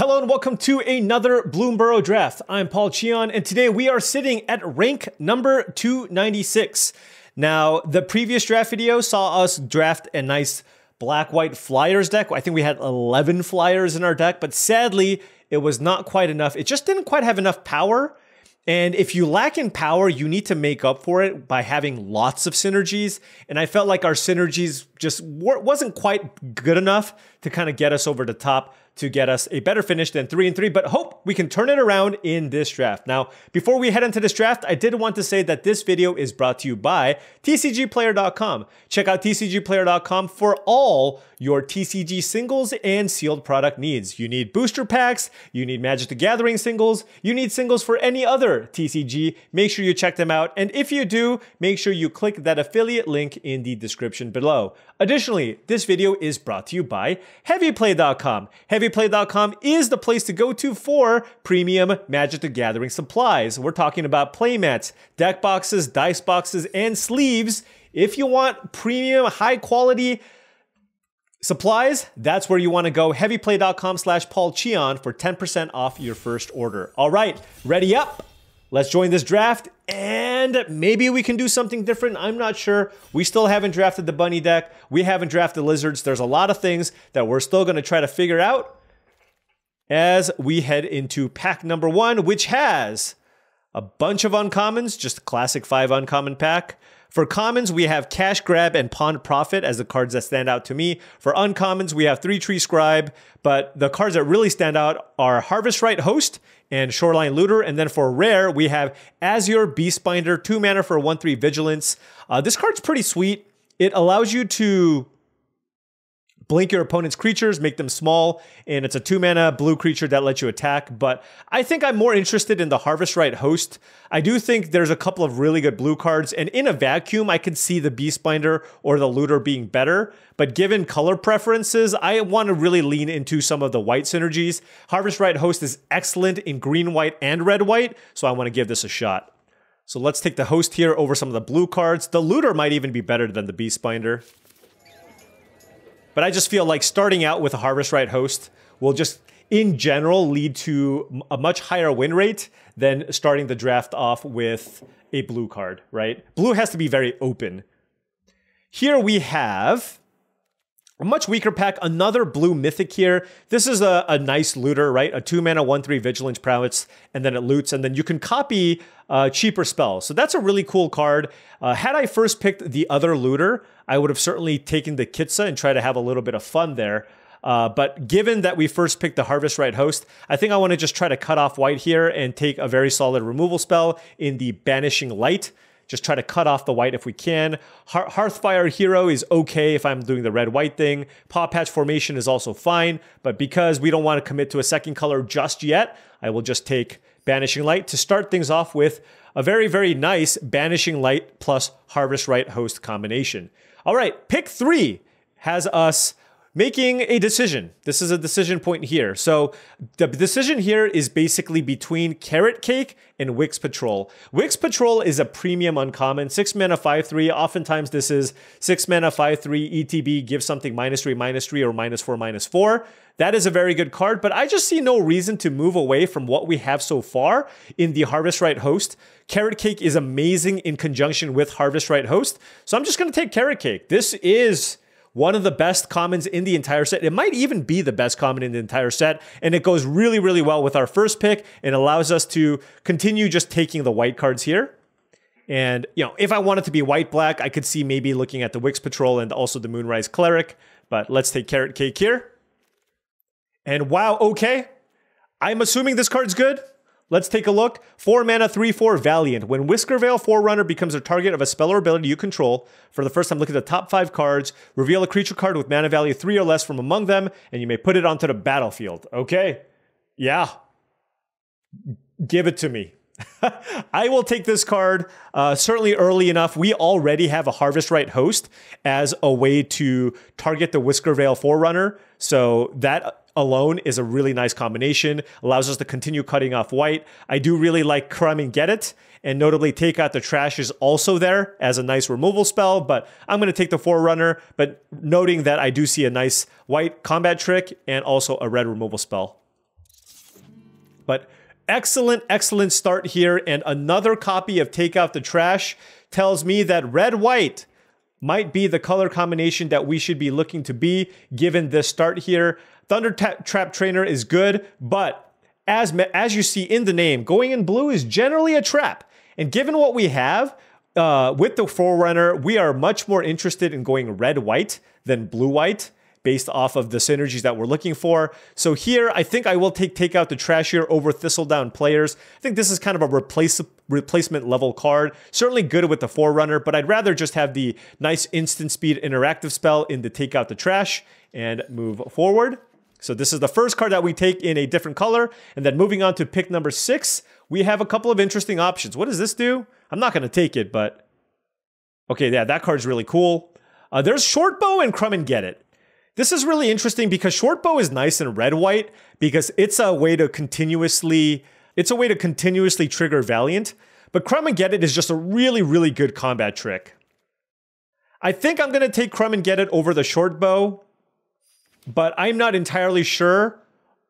Hello and welcome to another Bloomburrow draft. I'm Paul Cheon, and today we are sitting at rank number 296. Now, the previous draft video saw us draft a nice black-white flyers deck. I think we had 11 flyers in our deck, but sadly, it was not quite enough. It just didn't quite have enough power. And if you lack in power, you need to make up for it by having lots of synergies. And I felt like our synergies just wasn't quite good enough to kind of get us over the top to get us a better finish than 3-3, but hope we can turn it around in this draft. Now, before we head into this draft, I did want to say that this video is brought to you by tcgplayer.com. Check out tcgplayer.com for all your TCG singles and sealed product needs. You need booster packs, you need Magic the Gathering singles, you need singles for any other TCG. Make sure you check them out, and if you do, make sure you click that affiliate link in the description below. Additionally, this video is brought to you by heavyplay.com. Heavyplay.com is the place to go to for premium Magic the Gathering supplies. We're talking about playmats, deck boxes, dice boxes, and sleeves. If you want premium, high quality supplies, that's where you want to go. Heavyplay.com/paulcheon for 10% off your first order. All right, ready up. Let's join this draft, and maybe we can do something different. I'm not sure. We still haven't drafted the bunny deck. We haven't drafted lizards. There's a lot of things that we're still going to try to figure out as we head into pack number 1, which has a bunch of uncommons, just a classic 5 uncommon pack. For commons, we have Cash Grab and Pond Profit as the cards that stand out to me. For uncommons, we have 3 Tree Scribe, but the cards that really stand out are Harvest Right Host and Shoreline Looter. And then for rare, we have Azure Beastbinder, 2 mana for 1/3 Vigilance. This card's pretty sweet. It allows you to blink your opponent's creatures, make them small, and it's a 2 mana blue creature that lets you attack. But I think I'm more interested in the Harvest Right Host. I do think there's a couple of really good blue cards, and in a vacuum, I could see the Beastbinder or the Looter being better. But given color preferences, I want to really lean into some of the white synergies. Harvest Right Host is excellent in green, white, and red, white, so I want to give this a shot. So let's take the Host here over some of the blue cards. The Looter might even be better than the Beastbinder. But I just feel like starting out with a Harvest Right Host will just, in general, lead to a much higher win rate than starting the draft off with a blue card, right? Blue has to be very open. Here we have a much weaker pack, another blue Mythic here. This is a nice looter, right? A 2 mana 1/3 Vigilance Prowess, and then it loots, and then you can copy cheaper spells. So that's a really cool card. Had I first picked the other looter, I would have certainly taken the Kitsa and try to have a little bit of fun there. But given that we first picked the Harvest Right Host, I think I want to just try to cut off white here and take a very solid removal spell in the Banishing Light. Just try to cut off the white if we can. Hearthfire Hero is okay if I'm doing the red-white thing. Paw Patch Formation is also fine, but because we don't want to commit to a second color just yet, I will just take Banishing Light to start things off with a very, very nice Banishing Light plus Harvest Right Host combination. All right, pick 3 has us making a decision. This is a decision point here. So the decision here is basically between Carrot Cake and Wix Patrol. Wix Patrol is a premium uncommon, 6 mana 5/3. Oftentimes this is 6 mana 5/3 ETB, give something -3/-3 or -4/-4. That is a very good card, but I just see no reason to move away from what we have so far in the Harvest Right Host. Carrot Cake is amazing in conjunction with Harvest Right Host, so I'm just going to take Carrot Cake. This is one of the best commons in the entire set. It might even be the best common in the entire set, and it goes really, really well with our first pick and allows us to continue just taking the white cards here. And, you know, if I wanted to be white-black, I could see maybe looking at the Wix Patrol and also the Moonrise Cleric, but let's take Carrot Cake here. And wow, okay. I'm assuming this card's good. Let's take a look. 4 mana 3/4 Valiant. When Whiskervale Forerunner becomes a target of a spell or ability you control, for the first time look at the top 5 cards, reveal a creature card with mana value 3 or less from among them, and you may put it onto the battlefield. Okay. Yeah. Give it to me. I will take this card certainly early enough. We already have a Harvest Right Host as a way to target the Whiskervale Forerunner, so that alone is a really nice combination, allows us to continue cutting off white. I do really like Crumb and Get It, and notably Take Out the Trash is also there as a nice removal spell, but I'm going to take the Forerunner, but noting that I do see a nice white combat trick and also a red removal spell. But excellent, excellent start here. And another copy of Take Out the Trash tells me that red-white might be the color combination that we should be looking to be given this start here. Thunder Trap Trainer is good, but as you see in the name, going in blue is generally a trap. And given what we have with the Forerunner, we are much more interested in going red-white than blue-white based off of the synergies that we're looking for. So here, I think I will take out the trash here over Thistledown players. I think this is kind of a replacement level card. Certainly good with the Forerunner, but I'd rather just have the nice instant speed interactive spell in the Take Out the Trash and move forward. So this is the first card that we take in a different color. And then moving on to pick number 6, we have a couple of interesting options. What does this do? I'm not going to take it, but okay, yeah, that card's really cool. There's Shortbow and Crumb and Get It. This is really interesting because Shortbow is nice in red-white because it's a way to continuously trigger Valiant. But Crumb and Get It is just a really, really good combat trick. I think I'm going to take Crumb and Get It over the Shortbow, but I'm not entirely sure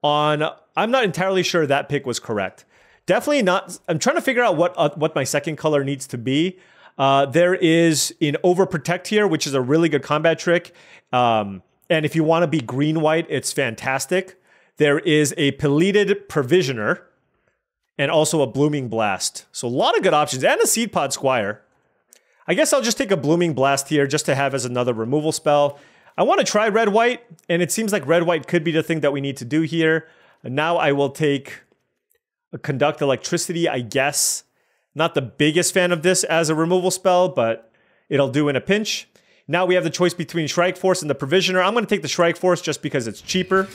that pick was correct. Definitely not. I'm trying to figure out what my second color needs to be. There is an Overprotect here, which is a really good combat trick. And if you want to be green-white, it's fantastic. There is a Peleated Provisioner and also a Blooming Blast. So a lot of good options, and a Seed Pod Squire. I guess I'll just take a Blooming Blast here just to have as another removal spell. I want to try red-white, and it seems like red-white could be the thing that we need to do here. And now I will take a Conduct Electricity, I guess. Not the biggest fan of this as a removal spell, but it'll do in a pinch. Now we have the choice between Shrike Force and the Provisioner. I'm going to take the Shrike Force just because it's cheaper.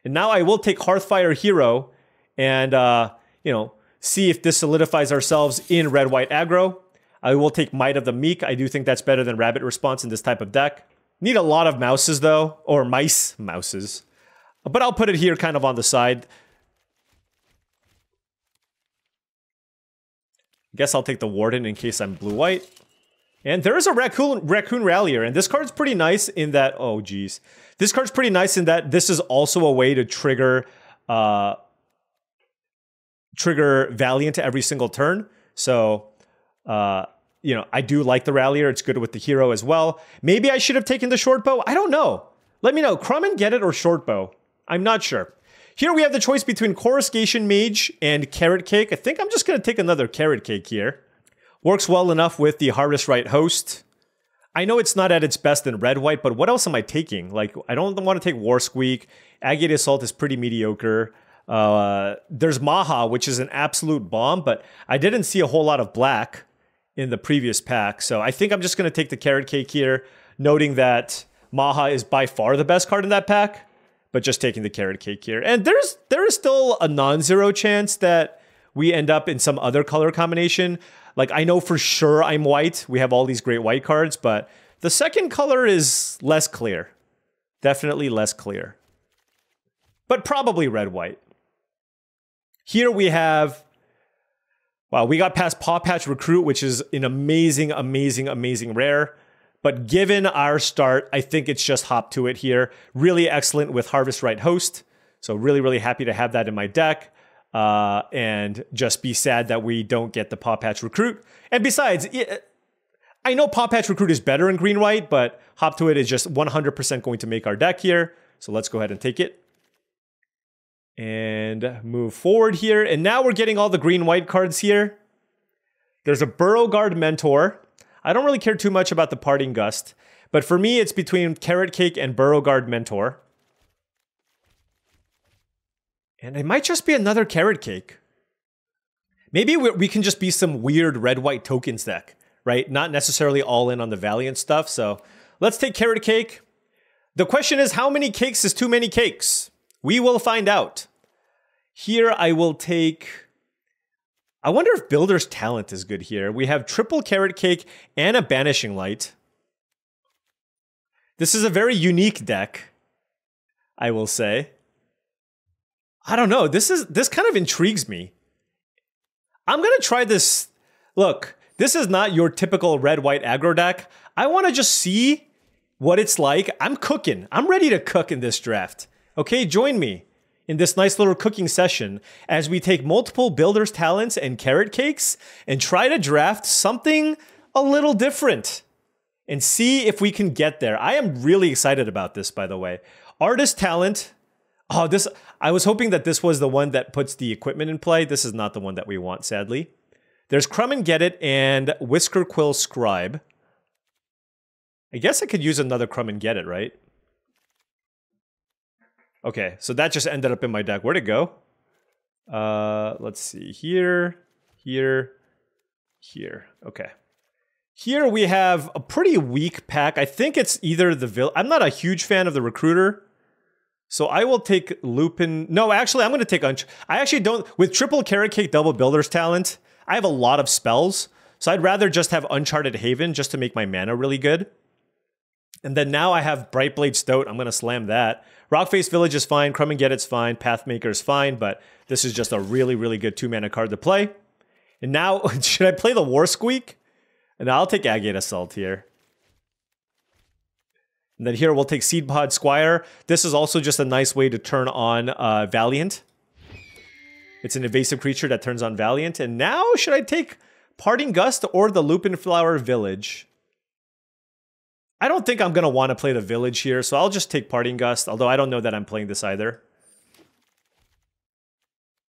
And now I will take Hearthfire Hero and, see if this solidifies ourselves in red-white aggro. I will take Might of the Meek. I do think that's better than Rabbit Response in this type of deck. Need a lot of mouses, though. Or mouses. But I'll put it here kind of on the side. Guess I'll take the Warden in case I'm blue-white. And there is a Raccoon Rallier, and this card's pretty nice in that... Oh, geez. This card's pretty nice in that this is also a way to trigger Valiant every single turn. So, I do like the Rallier. It's good with the hero as well. Maybe I should have taken the Shortbow. I don't know. Let me know. Crumb and Get It or Shortbow. I'm not sure. Here we have the choice between Coruscation Mage and Carrot Cake. I think I'm just going to take another Carrot Cake here. Works well enough with the Harvest Right Host. I know it's not at its best in red-white, but what else am I taking? Like, I don't want to take War Squeak. Agate Assault is pretty mediocre. There's Maha, which is an absolute bomb, but I didn't see a whole lot of black in the previous pack. So I think I'm just going to take the Carrot Cake here, noting that Maha is by far the best card in that pack, but just taking the Carrot Cake here. And there is still a non-zero chance that we end up in some other color combination. Like, I know for sure I'm white. We have all these great white cards, but the second color is less clear. Definitely less clear. But probably red-white. Here we have... Wow, we got past Paw Patch Recruit, which is an amazing, amazing, amazing rare. But given our start, I think it's just hop to it here. Really excellent with Harvest Right Host. So really, really happy to have that in my deck. And just be sad that we don't get the Paw Patch Recruit. And besides, I know Paw Patch Recruit is better in green-white, but Hop to It is just 100% going to make our deck here. So let's go ahead and take it. And move forward here. And now we're getting all the green-white cards here. There's a Beauregard Mentor. I don't really care too much about the Parting Gust. But for me, it's between Carrot Cake and Beauregard Mentor. And it might just be another Carrot Cake. Maybe we can just be some weird red-white tokens deck, right? Not necessarily all in on the Valiant stuff. So let's take Carrot Cake. The question is, how many cakes is too many cakes? We will find out. Here I will take... I wonder if Builder's Talent is good here. We have triple Carrot Cake and a Banishing Light. This is a very unique deck, I will say. I don't know. This kind of intrigues me. I'm going to try this. Look, this is not your typical red-white aggro deck. I want to just see what it's like. I'm cooking. I'm ready to cook in this draft. Okay, join me. in this nice little cooking session as we take multiple builders' talents and carrot cakes and try to draft something a little different and see if we can get there. I am really excited about this, by the way. Artist talent. Oh, I was hoping that this was the one that puts the equipment in play. This is not the one that we want, sadly. There's Crumb and Get It and Whisker Quill Scribe. I guess I could use another Crumb and Get It, right? Okay, so that just ended up in my deck. Where'd it go? Let's see. Here, here, here. Okay. Here we have a pretty weak pack. I think it's either the I'm not a huge fan of the Recruiter. So I will take Lupin. No, actually, I'm going to take I actually don't. With triple Carrot Cake, double Builder's Talent, I have a lot of spells. So I'd rather just have Uncharted Haven just to make my mana really good. And then now I have Brightblade Stoat. I'm going to slam that. Rockface Village is fine. Crumb and Get It's fine. Pathmaker is fine. But this is just a really, really good 2-mana card to play. And now, should I play the War Squeak? And I'll take Agate Assault here. And then here we'll take Seed Pod Squire. This is also just a nice way to turn on Valiant. It's an evasive creature that turns on Valiant. And now, should I take Parting Gust or the Lupin Flower Village? I don't think I'm going to want to play the Village here, so I'll just take Parting Gust, although I don't know that I'm playing this either.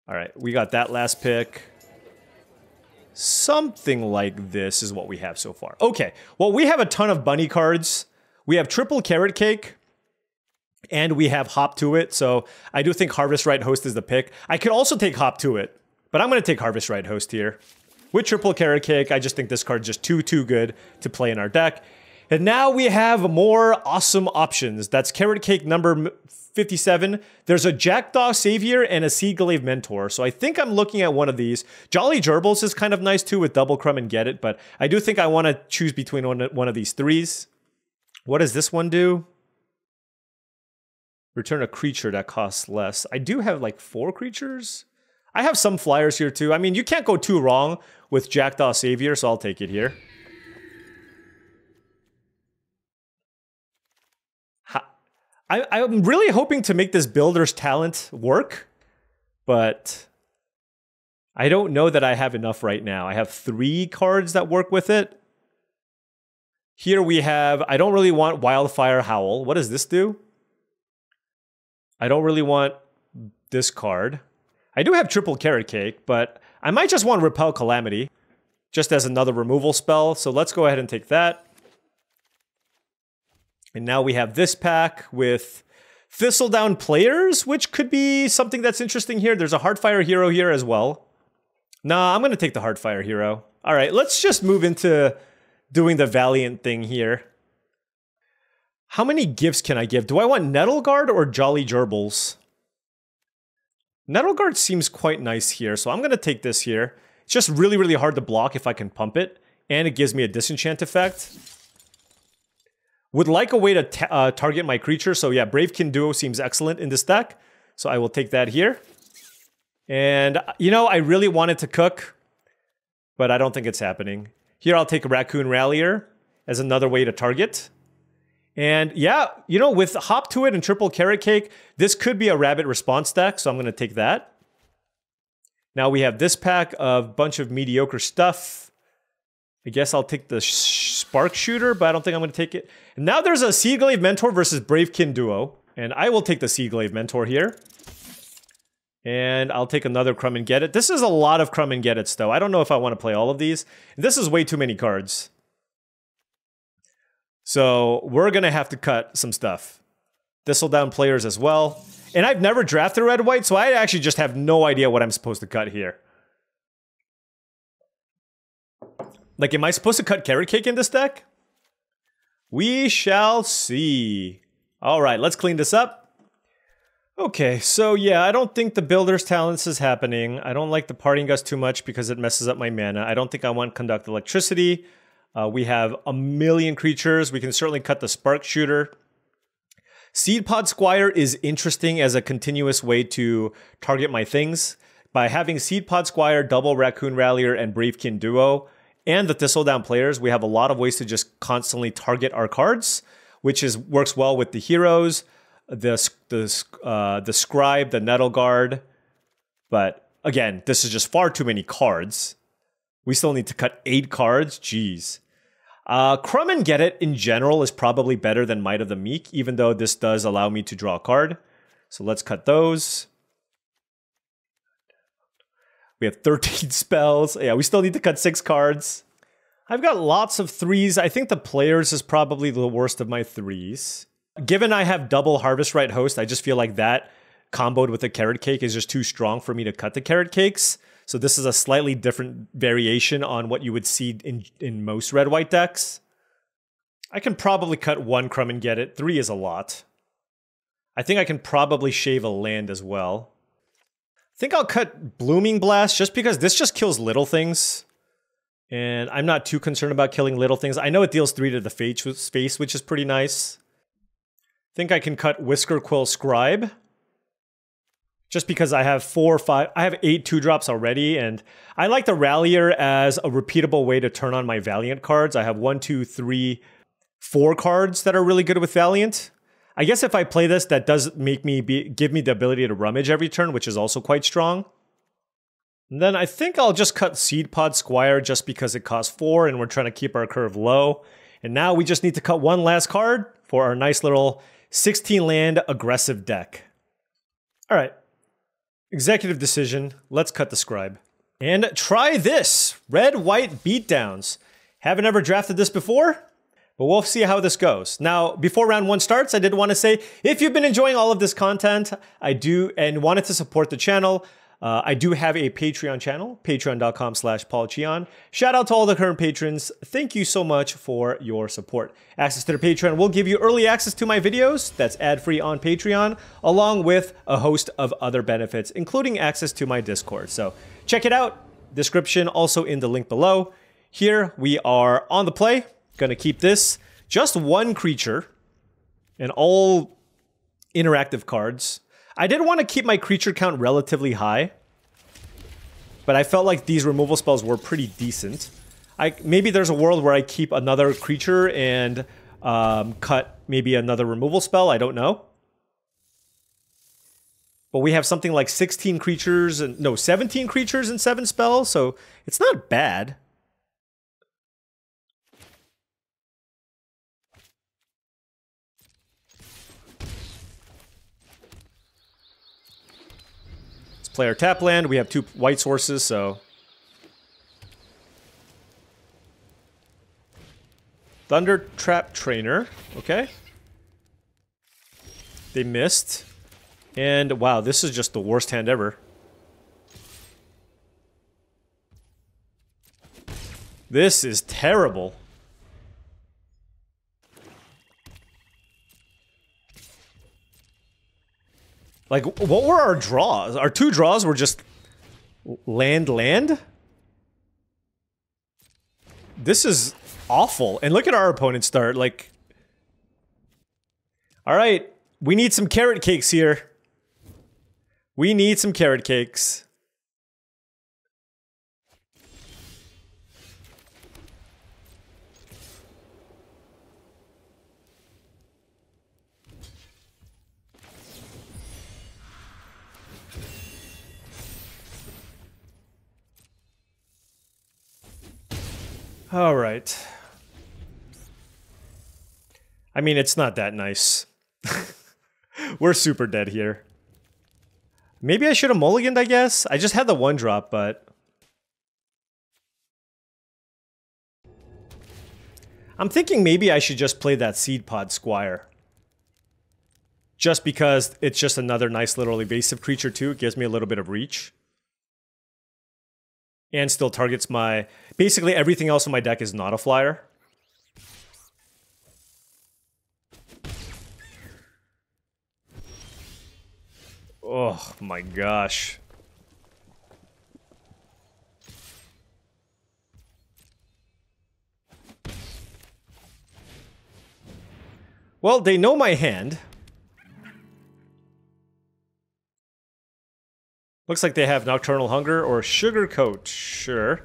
All right, we got that last pick. Something like this is what we have so far. Okay, well, we have a ton of bunny cards. We have triple Carrot Cake, and we have Hop to It, so I do think Harvest Right Host is the pick. I could also take Hop to It, but I'm going to take Harvest Right Host here. With triple Carrot Cake, I just think this card's just too good to play in our deck. And now we have more awesome options. That's Carrot Cake number 57. There's a Jackdaw Savior and a Seedglaive Mentor. So I think I'm looking at one of these. Jolly Gerbils is kind of nice too with double Crumb and Get It, but I do think I want to choose between one of these threes. What does this one do? Return a creature that costs less. I do have like 4 creatures. I have some flyers here too. I mean, you can't go too wrong with Jackdaw Savior, so I'll take it here. I'm really hoping to make this Builder's Talent work, but I don't know that I have enough right now. I have 3 cards that work with it. Here we have, I don't really want Wildfire Howl. What does this do? I don't really want this card. I do have triple Carrot Cake, but I might just want Repel Calamity, just as another removal spell. So let's go ahead and take that. And now we have this pack with Thistledown Players, which could be something that's interesting here. There's a Heartfire Hero here as well. Nah, I'm going to take the Heartfire Hero. All right, let's just move into doing the Valiant thing here. How many gifts can I give? Do I want Nettleguard or Jolly Gerbils? Nettleguard seems quite nice here, so I'm going to take this here. It's just really, really hard to block if I can pump it, and it gives me a disenchant effect. Would like a way to target my creature, so yeah, Bravekin Duo seems excellent in this deck, so I will take that here. And, you know, I really wanted to cook, but I don't think it's happening. Here I'll take a Raccoon Rallier as another way to target. And yeah, you know, with Hop to It and triple Carrot Cake, this could be a Rabbit Response deck, so I'm going to take that. Now we have this pack of bunch of mediocre stuff. I guess I'll take the Spark Shooter, but I don't think I'm going to take it. And now there's a Seedglaive Mentor versus Bravekin Duo. And I will take the Seedglaive Mentor here. And I'll take another Crumb and Get It. This is a lot of Crumb and Get It's, though. I don't know if I want to play all of these. This is way too many cards. So we're going to have to cut some stuff. Thistledown Players as well. And I've never drafted red-white, so I actually just have no idea what I'm supposed to cut here. Like, am I supposed to cut Carrot Cake in this deck? We shall see. All right, let's clean this up. Okay, so yeah, I don't think the Builder's Talents is happening. I don't like the Parting Gust too much because it messes up my mana. I don't think I want Conduct Electricity. We have a million creatures. We can certainly cut the Spark Shooter. Seed Pod Squire is interesting as a continuous way to target my things. By having Seed Pod Squire, double Raccoon Rallier, and Bravekin Duo, and the Thistledown Players, we have a lot of ways to just constantly target our cards, which works well with the heroes. the Scribe, the Nettle Guard. But again, this is just far too many cards. We still need to cut 8 cards. Jeez. Crumb and Get It in general is probably better than Might of the Meek, even though this does allow me to draw a card. So let's cut those. We have 13 spells. Yeah, we still need to cut 6 cards. I've got lots of 3s. I think the Players is probably the worst of my 3s. Given I have double Harvest Right Host, I just feel like that comboed with the Carrot Cake is just too strong for me to cut the Carrot Cakes. So this is a slightly different variation on what you would see in most red-white decks. I can probably cut 1 Crumb and Get It. 3 is a lot. I think I can probably shave a land as well. I think I'll cut Blooming Blast just because this just kills little things. And I'm not too concerned about killing little things. I know it deals 3 to the face, which is pretty nice. I think I can cut Whisker Quill Scribe. Just because I have 4 or 5, I have 8 2-drops already, and I like the Rallier as a repeatable way to turn on my Valiant cards. I have 1, 2, 3, 4 cards that are really good with Valiant. I guess if I play this, that does make me give me the ability to rummage every turn, which is also quite strong. And then I think I'll just cut Seed Pod Squire just because it costs 4, and we're trying to keep our curve low. And now we just need to cut 1 last card for our nice little 16-land aggressive deck. All right. Executive decision. Let's cut the Scribe. And try this. Red-White Beatdowns. Haven't ever drafted this before, but we'll see how this goes. Now, before round 1 starts, I did want to say, if you've been enjoying all of this content, and wanted to support the channel, I do have a Patreon channel, patreon.com/paulcheon. Shout out to all the current patrons. Thank you so much for your support. Access to the Patreon will give you early access to my videos. That's ad-free on Patreon, along with a host of other benefits, including access to my Discord. So check it out. Description also in the link below. Here we are on the play. Gonna keep this. Just 1 creature and all interactive cards. I did want to keep my creature count relatively high, but I felt like these removal spells were pretty decent. Maybe there's a world where I keep another creature and cut maybe another removal spell, I don't know. But we have something like 16 creatures, and no, 17 creatures and 7 spells, so it's not bad. Play our tap land. We have 2 white sources, so Thunder Trap Trainer. Okay. They missed. And wow, this is just the worst hand ever. This is terrible. Like, what were our draws? Our 2 draws were just land. This is awful. And look at our opponent start, like... Alright, we need some carrot cakes here. We need some carrot cakes. All right. I mean, it's not that nice. We're super dead here. Maybe I should have mulliganed, I guess? I just had the 1-drop, but... I'm thinking maybe I should just play that Seed Pod Squire. Just because it's just another nice little evasive creature too. It gives me a little bit of reach. And still targets my... Basically everything else in my deck is not a flyer. Oh my gosh. Well, they know my hand. Looks like they have Nocturnal Hunger or Sugar Coat. Sure.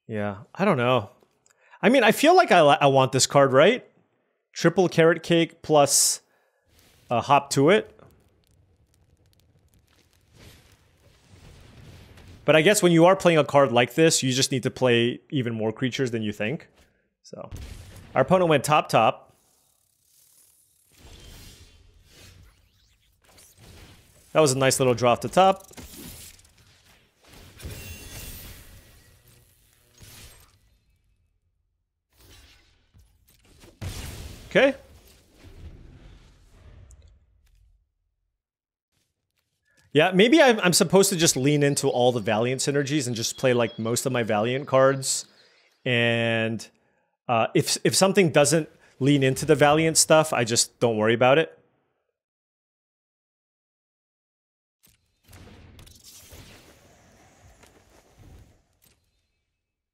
Yeah, I don't know. I mean, I feel like I want this card, right? Triple carrot cake plus a hop to it. But I guess when you are playing a card like this, you just need to play even more creatures than you think. So, our opponent went top top. That was a nice little draw off the top. Okay. Yeah, maybe I'm supposed to just lean into all the Valiant synergies and just play like most of my Valiant cards. And if something doesn't lean into the Valiant stuff, I just don't worry about it.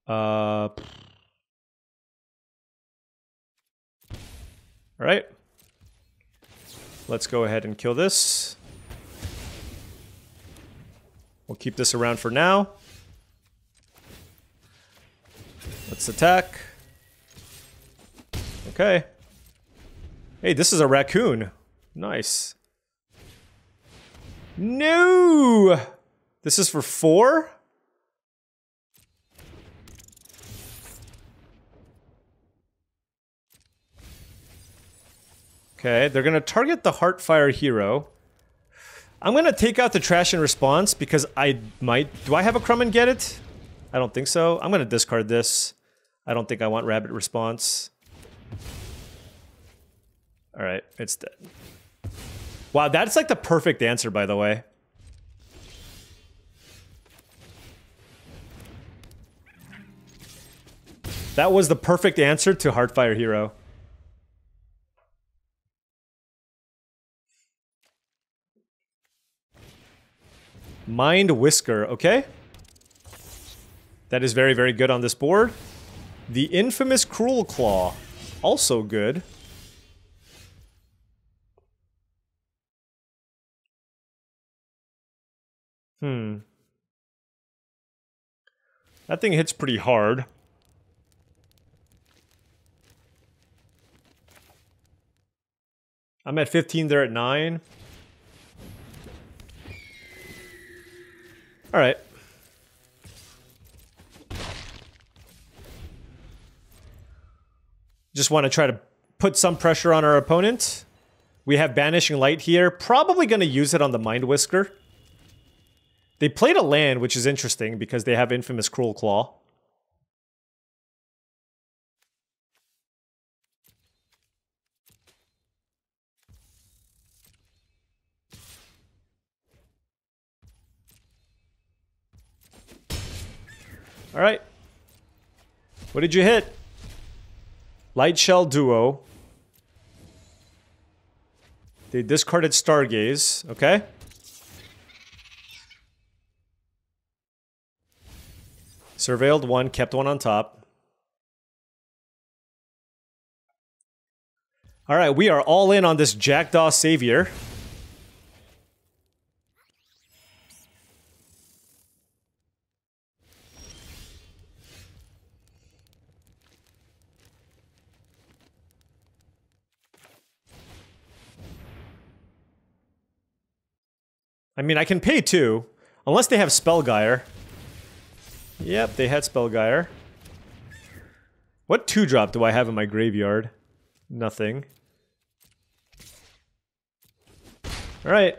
All right. Let's go ahead and kill this. We'll keep this around for now. Let's attack. Okay. Hey, this is a raccoon. Nice. No! This is for 4? Okay, they're gonna target the Heartfire hero. I'm gonna take out the Trash in response because I might... Do I have a Crumb and Get It? I don't think so. I'm gonna discard this. I don't think I want Rabbit response. Alright, it's dead. Wow, that's like the perfect answer, by the way. That was the perfect answer to Heartfire hero. Mind Whisker, okay. That is very, very good on this board. The infamous Cruel Claw, also good. That thing hits pretty hard. I'm at 15, they're at 9. Alright. Just want to try to put some pressure on our opponent. We have Banishing Light here. Probably going to use it on the Mind Whisker. They played a land, which is interesting because they have infamous Cruel Claw. All right. What did you hit? Light Shell Duo. They discarded Stargaze. Okay. Surveilled 1, kept 1 on top. All right, we are all in on this Jackdaw Savior. I mean, I can pay 2, unless they have Spellgyre. Yep, they had Spellgyre. What 2-drop do I have in my graveyard? Nothing. Alright.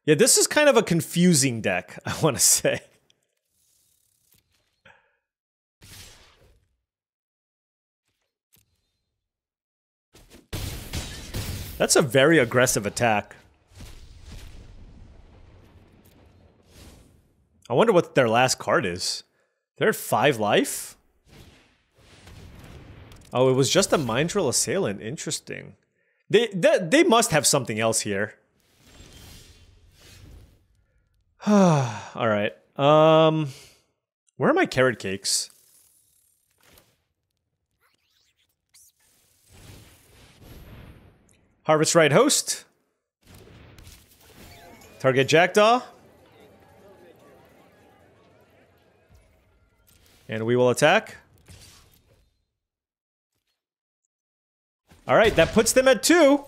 Yeah, this is kind of a confusing deck, I want to say. That's a very aggressive attack. I wonder what their last card is. They're at 5 life? Oh, it was just a Mind Drill Assailant. Interesting. They must have something else here. Alright. Where are my carrot cakes? Harvest Right Host. Target Jackdaw. And we will attack. Alright, that puts them at 2.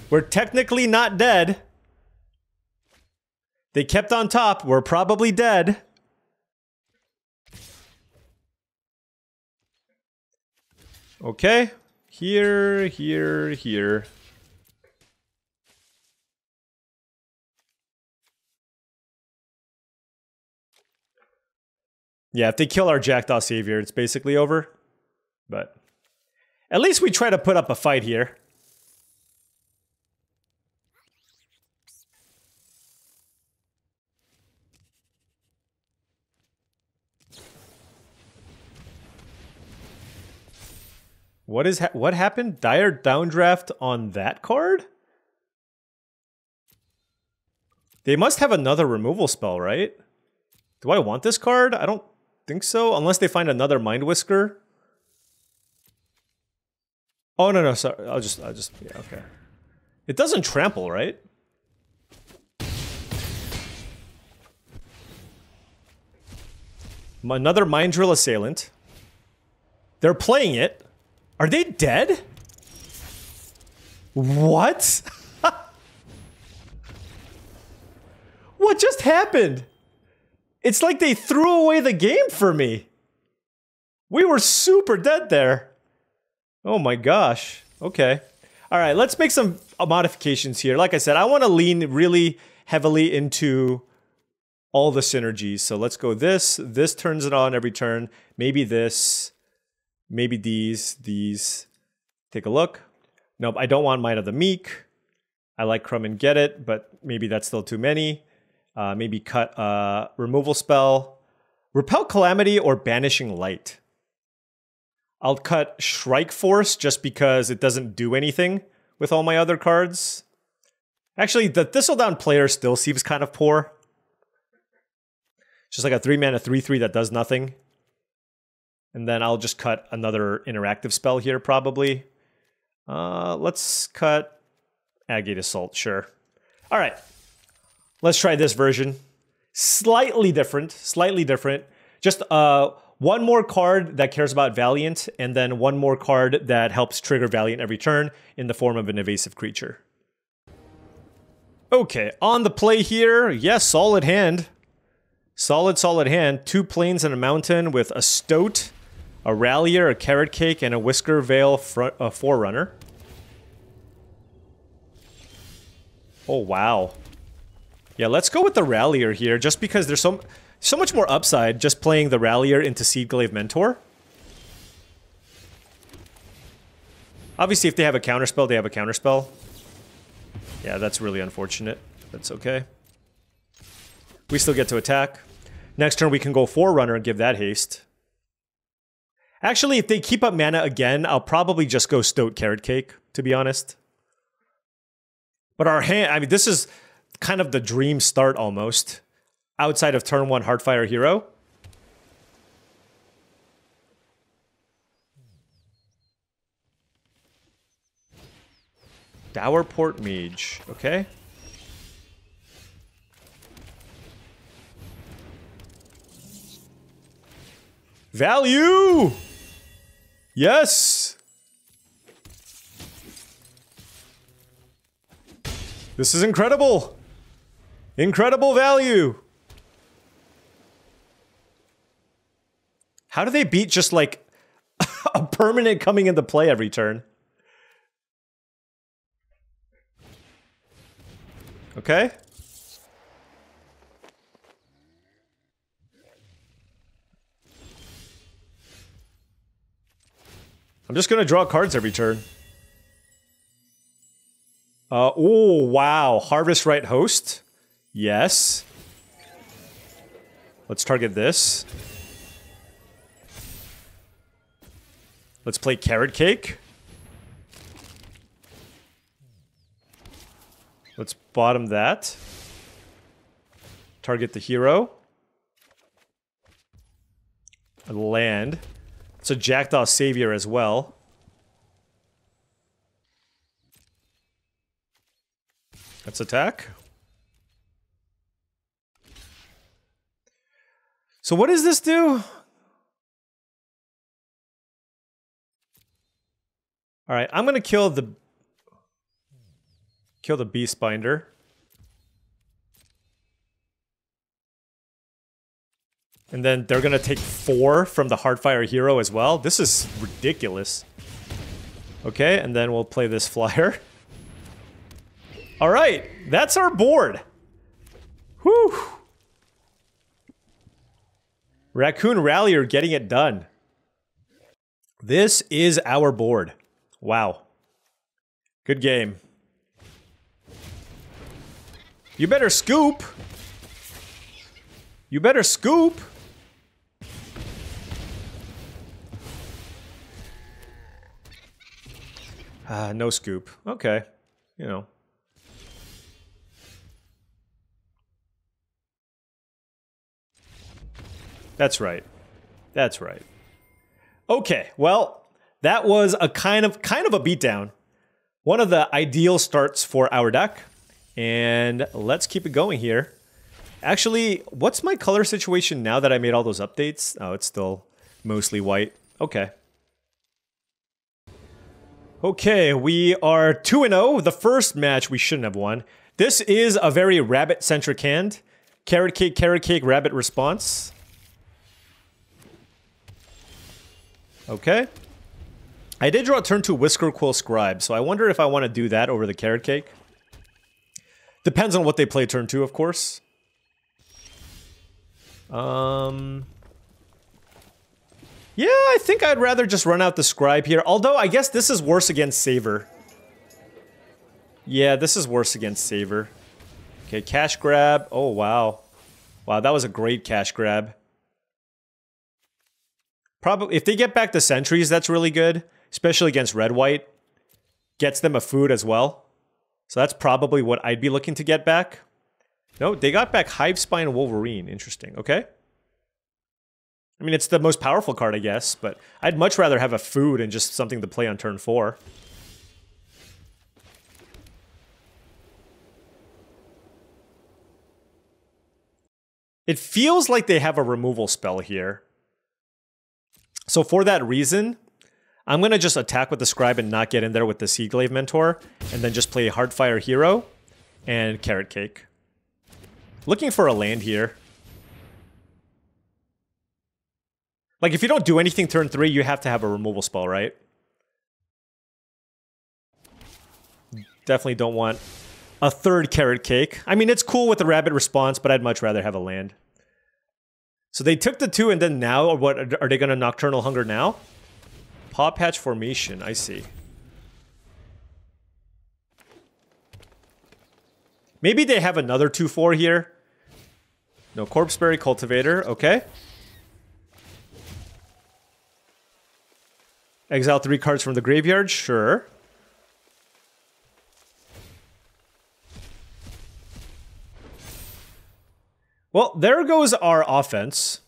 We're technically not dead. They kept on top. We're probably dead. Okay. Here, here, here. Yeah, if they kill our Jackdaw Savior, it's basically over. But at least we try to put up a fight here. What happened? Dire downdraft on that card? They must have another removal spell, right? Do I want this card? I don't think so, unless they find another Mind Whisker. Oh, no, sorry. I'll just, yeah, okay. It doesn't trample, right? Another Mind Drill Assailant. They're playing it. Are they dead? What? What just happened? It's like they threw away the game for me. We were super dead there. Oh my gosh. Okay. All right, let's make some modifications here. Like I said, I want to lean really heavily into all the synergies. So let's go this. This turns it on every turn. Maybe this. Maybe these. Take a look. Nope, I don't want Might of the Meek. I like Crumb and Get It, but maybe that's still too many. Maybe cut removal spell. Repel Calamity or Banishing Light. I'll cut Shrike Force just because it doesn't do anything with all my other cards. Actually, the Thistledown player still seems kind of poor. It's just like a 3-mana 3/3 that does nothing. And then I'll just cut another interactive spell here, probably. Let's cut Agate Assault, sure. All right. Let's try this version. Slightly different, Just one more card that cares about Valiant, and then one more card that helps trigger Valiant every turn in the form of an evasive creature. Okay, on the play here, yes, solid hand. Solid hand. 2 plains and a mountain with a Stoat, a Rallier, a Carrot Cake, and a Whisker Veil Forerunner. Oh, wow. Yeah, let's go with the Rallier here, just because there's so much more upside just playing the Rallier into Seedglaive Mentor. Obviously, if they have a counterspell, they have a counterspell. Yeah, that's really unfortunate. That's okay. We still get to attack. Next turn, we can go Forerunner and give that haste. Actually, if they keep up mana again, I'll probably just go Stoat Carrot Cake, to be honest. But our hand, I mean, this is kind of the dream start almost. Outside of turn 1 Heartfire Hero. Dowerport Mage, okay. Value! Yes! This is incredible! Incredible value! How do they beat just like a permanent coming into play every turn? Okay. I'm just gonna draw cards every turn. Oh, wow. Harvest Right Host. Yes. Let's target this. Let's play Carrot Cake. Let's bottom that. Target the hero. A land. It's a Jackdaw Savior as well. Let's attack. So what does this do? All right, I'm gonna kill the Beast Binder. And then they're gonna take 4 from the Heartfire Hero as well. This is ridiculous. Okay, and then we'll play this flyer. All right, that's our board. Whew. Raccoon Rallier getting it done. This is our board. Wow. Good game. You better scoop. You better scoop. No scoop. Okay. You know. That's right. That's right. Okay, well, that was a kind of a beatdown. One of the ideal starts for our deck. And let's keep it going here. Actually, what's my color situation now that I made all those updates? Oh, it's still mostly white. Okay. Okay, we are 2-0. The first match we shouldn't have won. This is a very rabbit-centric hand. Carrot cake, rabbit response. Okay. I did draw turn 2 Whisker Quill Scribe, so I wonder if I want to do that over the carrot cake. Depends on what they play turn 2, of course. Yeah, I think I'd rather just run out the Scribe here. Although, I guess this is worse against Saver. Yeah, this is worse against Saver. Okay, cash grab. Oh, wow. Wow, that was a great cash grab. Probably, if they get back the sentries, that's really good. Especially against red-white. Gets them a food as well. So that's probably what I'd be looking to get back. No, they got back Hivespine Wolverine. Interesting. Okay. I mean, it's the most powerful card, I guess, but I'd much rather have a food and just something to play on turn 4. It feels like they have a removal spell here. So for that reason, I'm going to just attack with the Scribe and not get in there with the Seaglaive Mentor, and then just play Heartfire Hero and Carrot Cake. Looking for a land here. Like, if you don't do anything turn 3, you have to have a removal spell, right? Definitely don't want a third Carrot Cake. I mean, it's cool with the rabbit response, but I'd much rather have a land. So they took the 2, and then now, what are they going to Nocturnal Hunger now? Paw Patch Formation, I see. Maybe they have another 2/4 here. No, Corpseberry Cultivator, okay. Exile 3 cards from the graveyard, sure. Well, there goes our offense.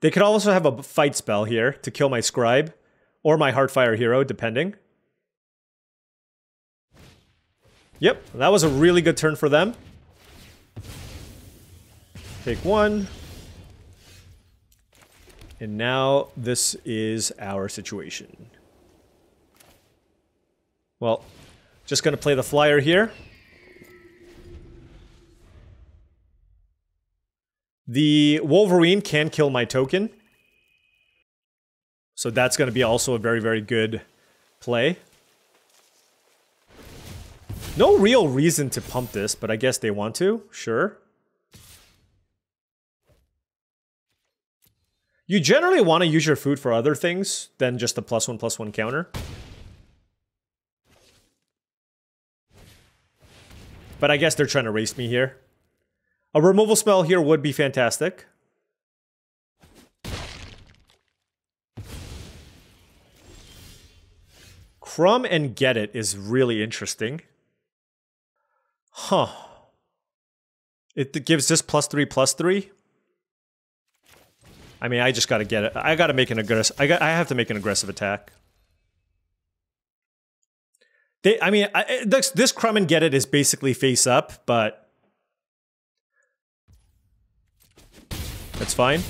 They could also have a fight spell here to kill my Scribe or my Heartfire Hero, depending. Yep, that was a really good turn for them. Take 1. And now this is our situation. Well, just going to play the flyer here. The Wolverine can kill my token. So that's going to be also a very, very good play. No real reason to pump this, but I guess they want to. Sure. You generally want to use your food for other things than just the +1/+1 counter. But I guess they're trying to race me here. A removal spell here would be fantastic. Crumb and Get It is really interesting. Huh. It gives this +3/+3. I mean, I just gotta get it. I gotta make an aggressive. I have to make an aggressive attack. I mean, this Crumb and Get It is basically face up, but that's fine.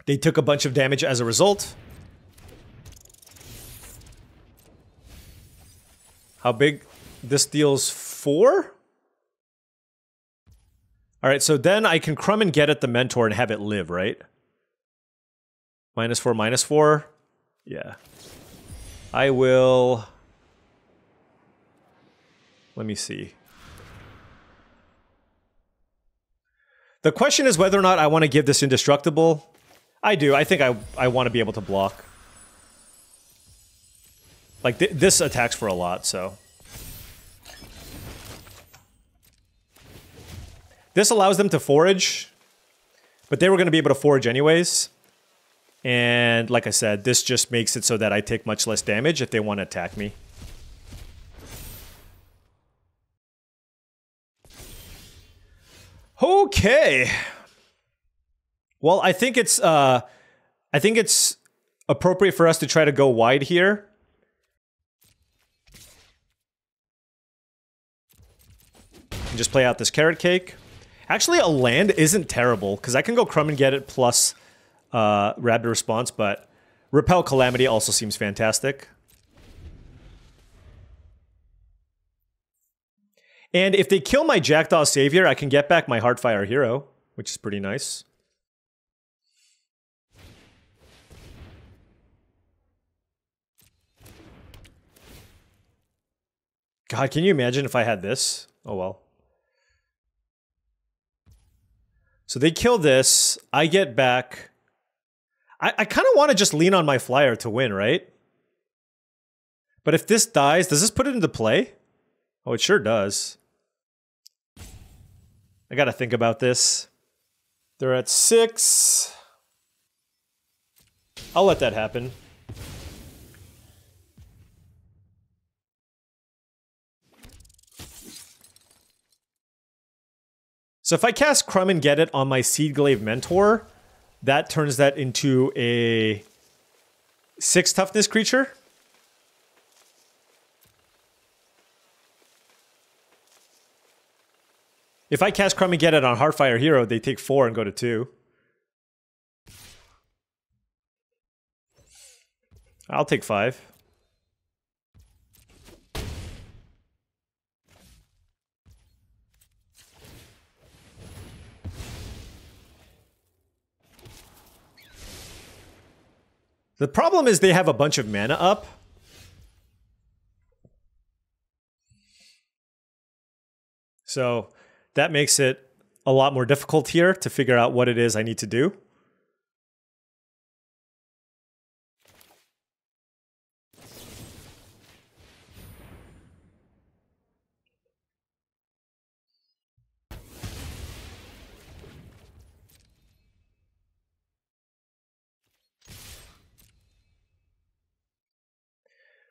They took a bunch of damage as a result. How big? This deals 4? All right, so then I can Crumb and Get It the Mentor and have it live, right? -4, -4. Yeah. I will... Let me see. The question is whether or not I want to give this Indestructible. I do. I think I want to be able to block. Like, this attacks for a lot, so... This allows them to forage, but they were going to be able to forage anyways. And like I said, this just makes it so that I take much less damage if they want to attack me. Okay. Well, I think it's appropriate for us to try to go wide here. And just play out this Carrot Cake. Actually, a land isn't terrible, because I can go Crumb and Get It plus Rapid Response, but Repel Calamity also seems fantastic. And if they kill my Jackdaw Savior, I can get back my Heartfire Hero, which is pretty nice. God, can you imagine if I had this? Oh well. So they kill this, I get back... I kind of want to just lean on my flyer to win, right? But if this dies, does this put it into play? Oh, it sure does. I gotta think about this. They're at 6. I'll let that happen. So if I cast Crumb and Get It on my Seedglaive Mentor, that turns that into a 6 toughness creature. If I cast Crumb and Get It on Heartfire Hero, they take 4 and go to 2. I'll take 5. The problem is they have a bunch of mana up. So that makes it a lot more difficult here to figure out what it is I need to do.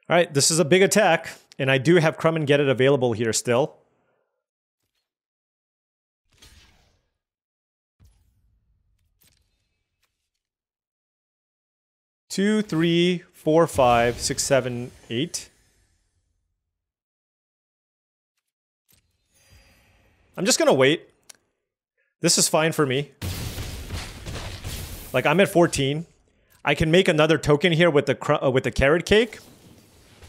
All right, this is a big attack, and I do have Crumb and Get It available here still. Two, 3, 4, 5, 6, 7, 8. I'm just gonna wait. This is fine for me. Like, I'm at 14. I can make another token here with the Carrot Cake.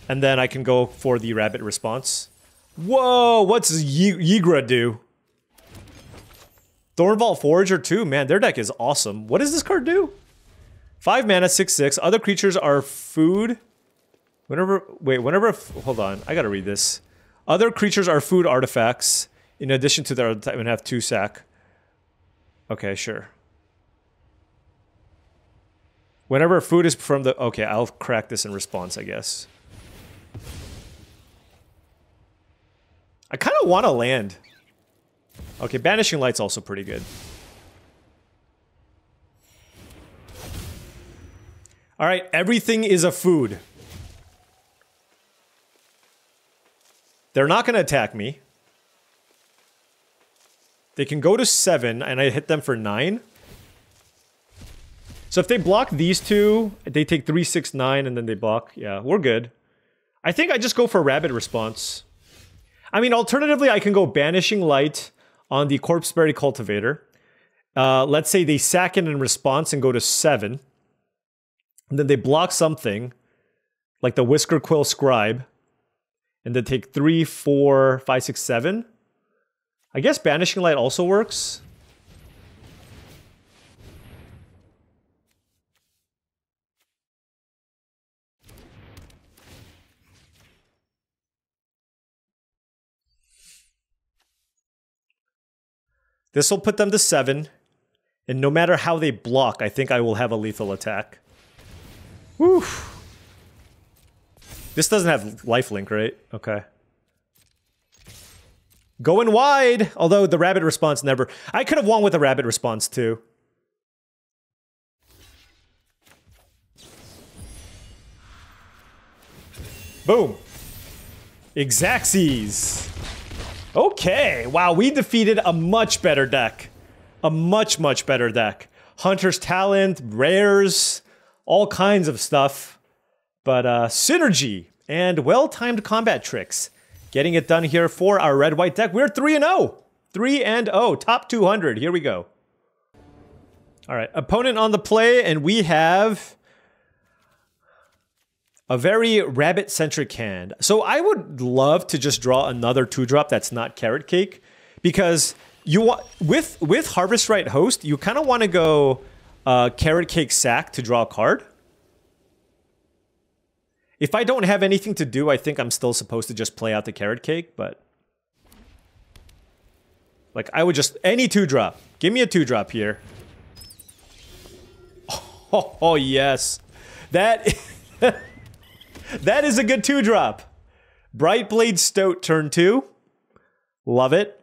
And then I can go for the Rabbit Response. Whoa, what's Yigra do? Thornvault Forager 2, man, their deck is awesome. What does this card do? 5 mana, 6/6. Other creatures are food. Hold on, I gotta read this. Other creatures are food artifacts. In addition to their type, and have 2 sack. Okay, sure. Whenever food is from the... Okay, I'll crack this in response, I guess. I kind of want to land. Okay, Banishing Light's also pretty good. Alright, everything is a food. They're not going to attack me. They can go to 7, and I hit them for 9. So if they block these two, they take 3, 6, 9, and then they block. Yeah, we're good. I think I just go for Rabbit Response. I mean, alternatively, I can go Banishing Light on the Corpseberry Cultivator. Let's say they sack it in response and go to 7. And then they block something, like the Whisker Quill Scribe. And then take 3, 4, 5, 6, 7. I guess Banishing Light also works. This will put them to 7. And no matter how they block, I think I will have a lethal attack. Woo! This doesn't have lifelink, right? Okay. Going wide! Although the Rabbit Response never... I could have won with a Rabbit Response too. Boom! Exaxes! Okay, wow, we defeated a much better deck. A much, much better deck. Hunter's Talent, rares, all kinds of stuff. But synergy and well-timed combat tricks. Getting it done here for our red-white deck. We're 3-0. 3-0, top 200. Here we go. All right, opponent on the play, and we have a very rabbit-centric hand. So I would love to just draw another 2-drop that's not Carrot Cake, because you want with Harvest Right Host, you kind of want to go Carrot Cake Sack to draw a card. If I don't have anything to do, I think I'm still supposed to just play out the Carrot Cake, but like I would just any 2-drop. Give me a 2-drop here. Oh yes, that. That is a good 2-drop. Brightblade Stoat turn 2. Love it.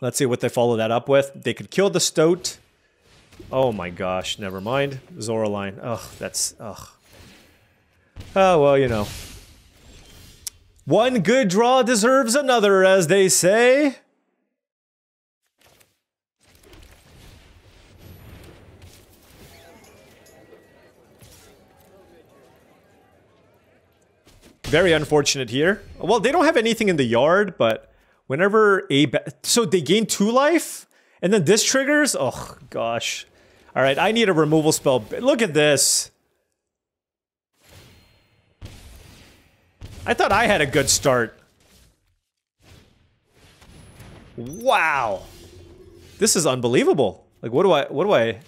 Let's see what they follow that up with. They could kill the Stoat. Oh my gosh, never mind. Zoraline. Ugh, that's... ugh. Oh, well, you know. One good draw deserves another, as they say. Very unfortunate here. Well, they don't have anything in the yard, but whenever a... So they gain 2 life? And then this triggers? Oh, gosh. Alright, I need a removal spell. Look at this. I thought I had a good start. Wow. This is unbelievable. Like, what do I...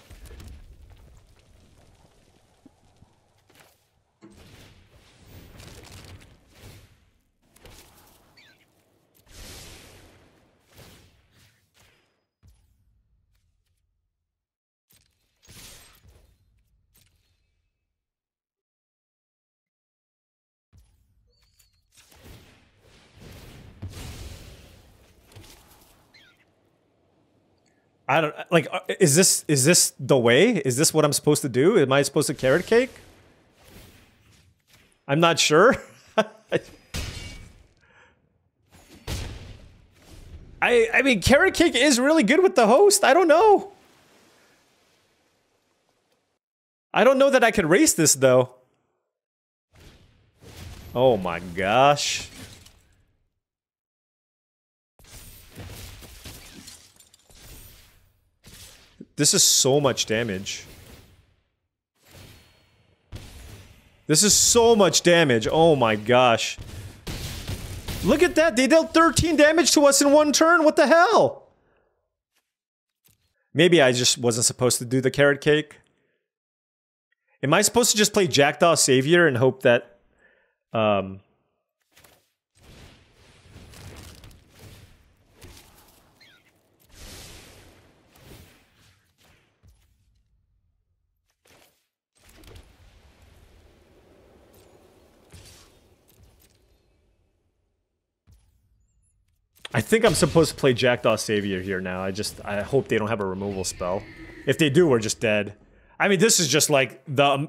I don't like. Is this the way? Is this what I'm supposed to do? Am I supposed to Carrot Cake? I'm not sure. I mean, Carrot Cake is really good with the host. I don't know. I don't know that I could race this though. Oh my gosh. This is so much damage. This is so much damage. Oh my gosh. Look at that. They dealt 13 damage to us in 1 turn. What the hell? Maybe I just wasn't supposed to do the Carrot Cake. Am I supposed to just play Jackdaw Savior and hope that... I think I'm supposed to play Jackdaw Savior here now. I hope they don't have a removal spell. If they do, we're just dead. I mean, this is just like the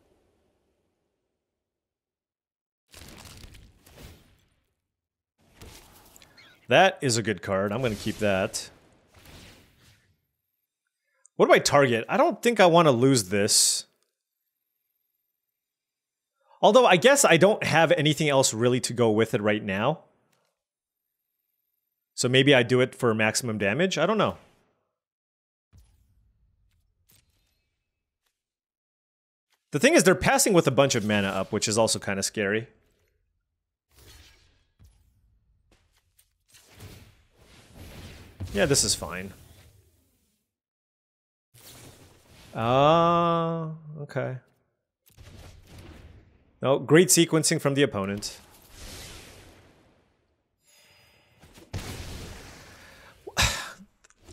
That is a good card. I'm going to keep that. What do I target? I don't think I want to lose this. Although, I guess I don't have anything else really to go with it right now. So maybe I do it for maximum damage? I don't know. The thing is, they're passing with a bunch of mana up, which is also kind of scary. Yeah, this is fine. Okay. Oh, great sequencing from the opponent.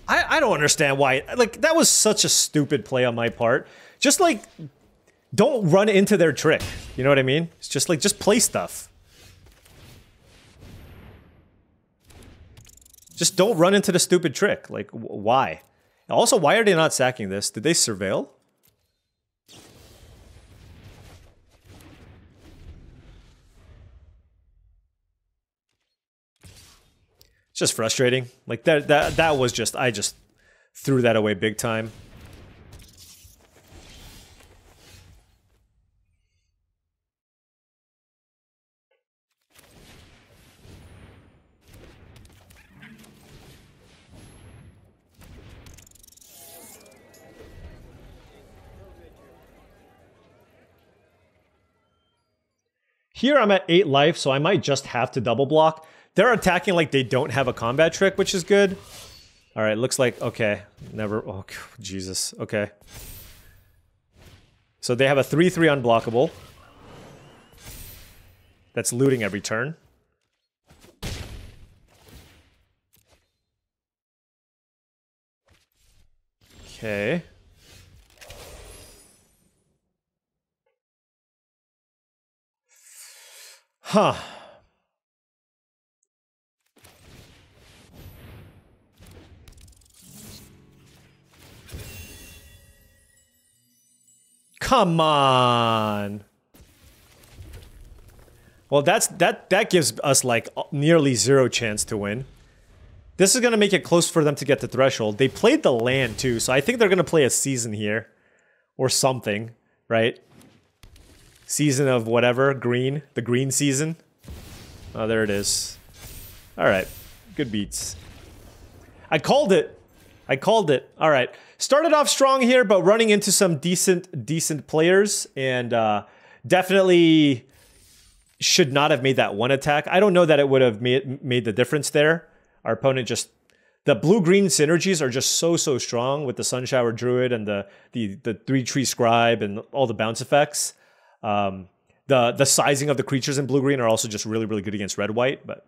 I don't understand why. Like, that was such a stupid play on my part. Just, like, don't run into their trick. You know what I mean? It's just, like, just play stuff. Just don't run into the stupid trick. Like, why? Also, why are they not sacking this? Did they surveil? It's just frustrating. Like, that was just... I just threw that away big time. Here I'm at 8 life, so I might just have to double block. They're attacking like they don't have a combat trick, which is good. All right, looks like, okay. Never, oh, Jesus, okay. So they have a 3/3 unblockable. That's looting every turn. Okay. Huh. Come on. Well, that gives us like nearly 0 chance to win. This is going to make it close for them to get the threshold. They played the land too, so I think they're going to play a season here or something, right? Season of whatever, green, the green season. Oh, there it is. All right, good beats. I called it. I called it. All right, started off strong here, but running into some decent players, and definitely should not have made that one attack. I don't know that it would have made the difference there. Our opponent just, the blue-green synergies are just so strong with the Sunshower Druid and the 3-tree Scribe and all the bounce effects. The sizing of the creatures in blue-green are also just really good against red-white, but...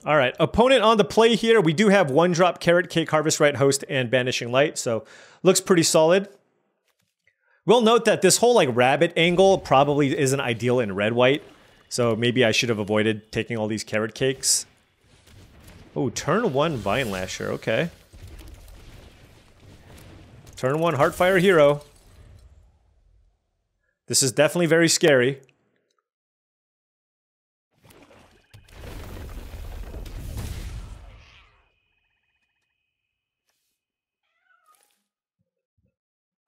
All right, opponent on the play here. We do have 1-drop Carrot Cake, Harvest Right Host, and Banishing Light, so looks pretty solid. We'll note that this whole like rabbit angle probably isn't ideal in red-white, so maybe I should have avoided taking all these Carrot Cakes. Oh, turn 1 Vine Lasher, okay. Turn 1 Heartfire Hero. This is definitely very scary.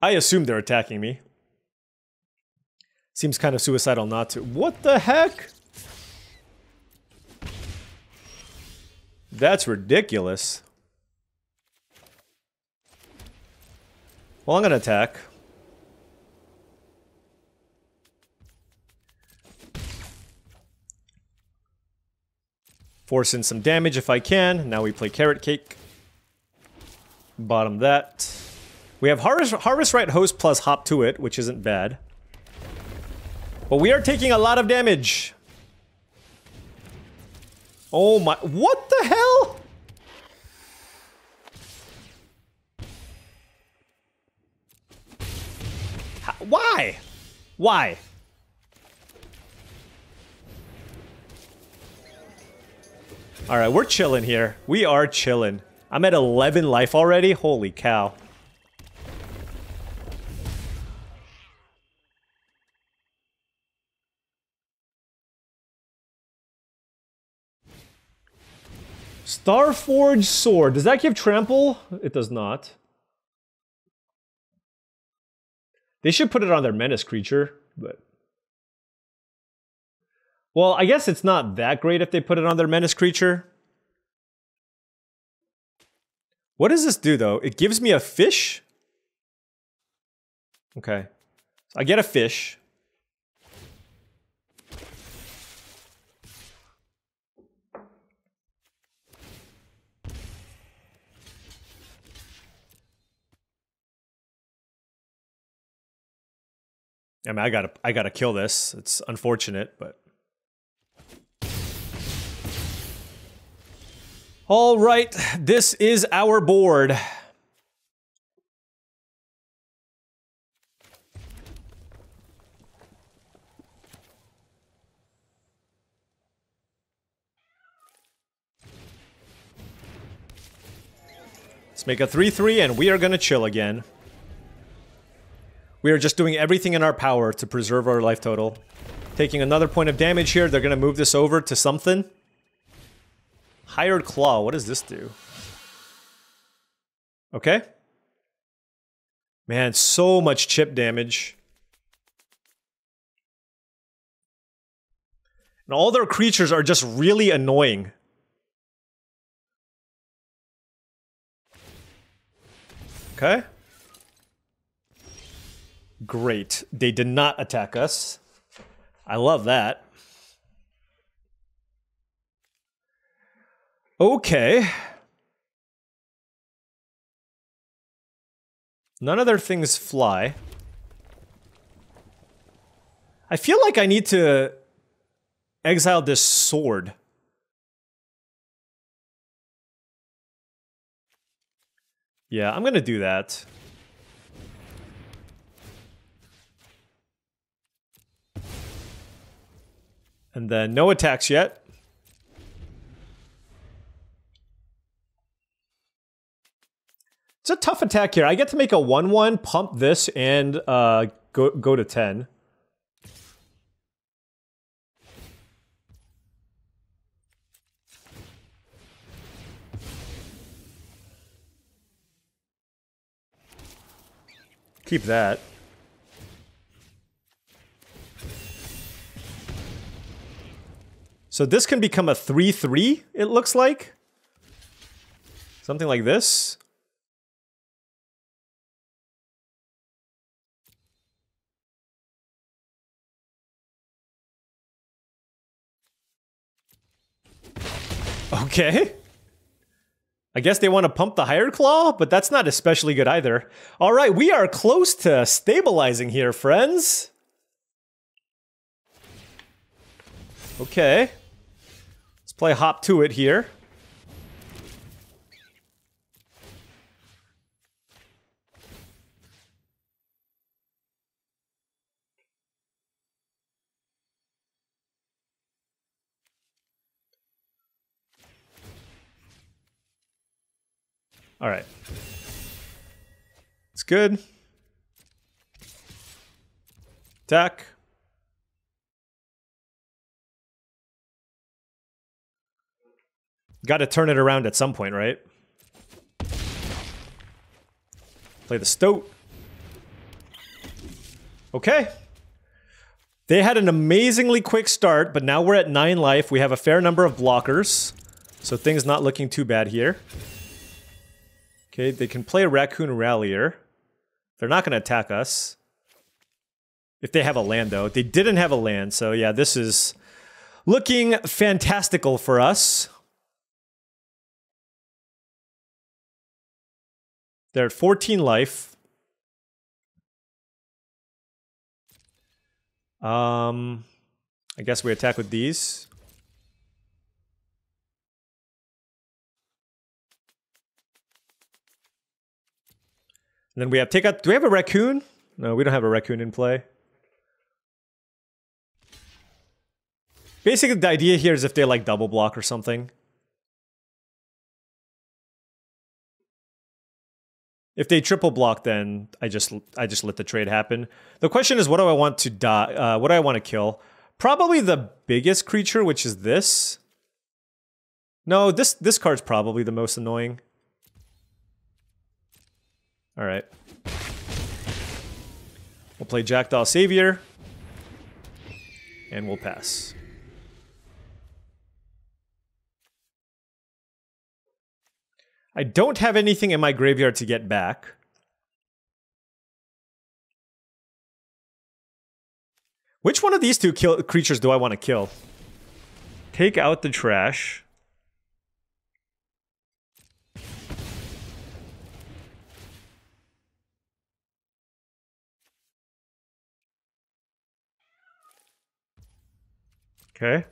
I assume they're attacking me. Seems kind of suicidal not to. What the heck? That's ridiculous. Well, I'm gonna attack. Force in some damage if I can. Now we play Carrot Cake. Bottom that. We have Harvest Right Host plus Hop to it, which isn't bad. But we are taking a lot of damage. Oh my... What the hell? Why? Why? Alright, we're chilling here. We are chilling. I'm at 11 life already? Holy cow. Starforged Sword. Does that give trample? It does not. They should put it on their menace creature, but... Well, I guess it's not that great if they put it on their menace creature. What does this do, though? It gives me a fish? Okay. So I get a fish. I mean, I gotta kill this. It's unfortunate, but... All right, this is our board. Let's make a 3/3 and we are gonna chill again. We are just doing everything in our power to preserve our life total. Taking another point of damage here. They're gonna move this over to something. Hired Claw, what does this do? Okay. Man, so much chip damage. And all their creatures are just really annoying. Okay. Great. They did not attack us. I love that. Okay. None of their things fly. I feel like I need to exile this sword. Yeah, I'm gonna do that. And then no attacks yet. It's a tough attack here. I get to make a 1/1, pump this, and go to 10. Keep that. So this can become a 3/3, it looks like. Something like this. Okay. I guess they want to pump the Hired Claw, but that's not especially good either. All right, we are close to stabilizing here, friends. Okay. Let's play Hop to it here. All right. It's good. Attack. Got to turn it around at some point, right? Play the Stoat. Okay. They had an amazingly quick start, but now we're at 9 life. We have a fair number of blockers, so things not looking too bad here. Okay, they can play a Raccoon Rallier. They're not going to attack us. If they have a land, though. They didn't have a land, so yeah, this is looking fantastical for us. They're at 14 life. I guess we attack with these. And then we have take out... Do we have a raccoon? No, we don't have a raccoon in play. Basically, the idea here is if they like double block or something. If they triple block, then I just let the trade happen. The question is, what do I want to die? What do I want to kill? Probably the biggest creature, which is this. No, this card's probably the most annoying. All right. We'll play Jackdaw Savior. And we'll pass. I don't have anything in my graveyard to get back. Which one of these two creatures do I want to kill? Take out the trash. Okay.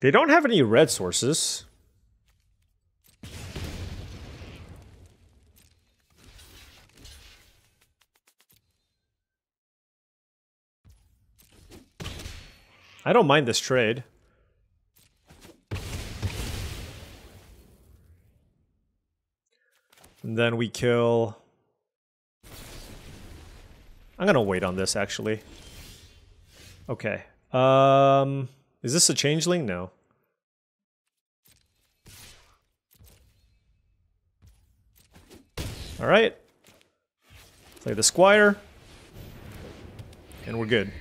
They don't have any red sources. I don't mind this trade. And then we kill... I'm gonna wait on this, actually. Okay. Is this a changeling? No. Alright. Play the Squire. And we're good.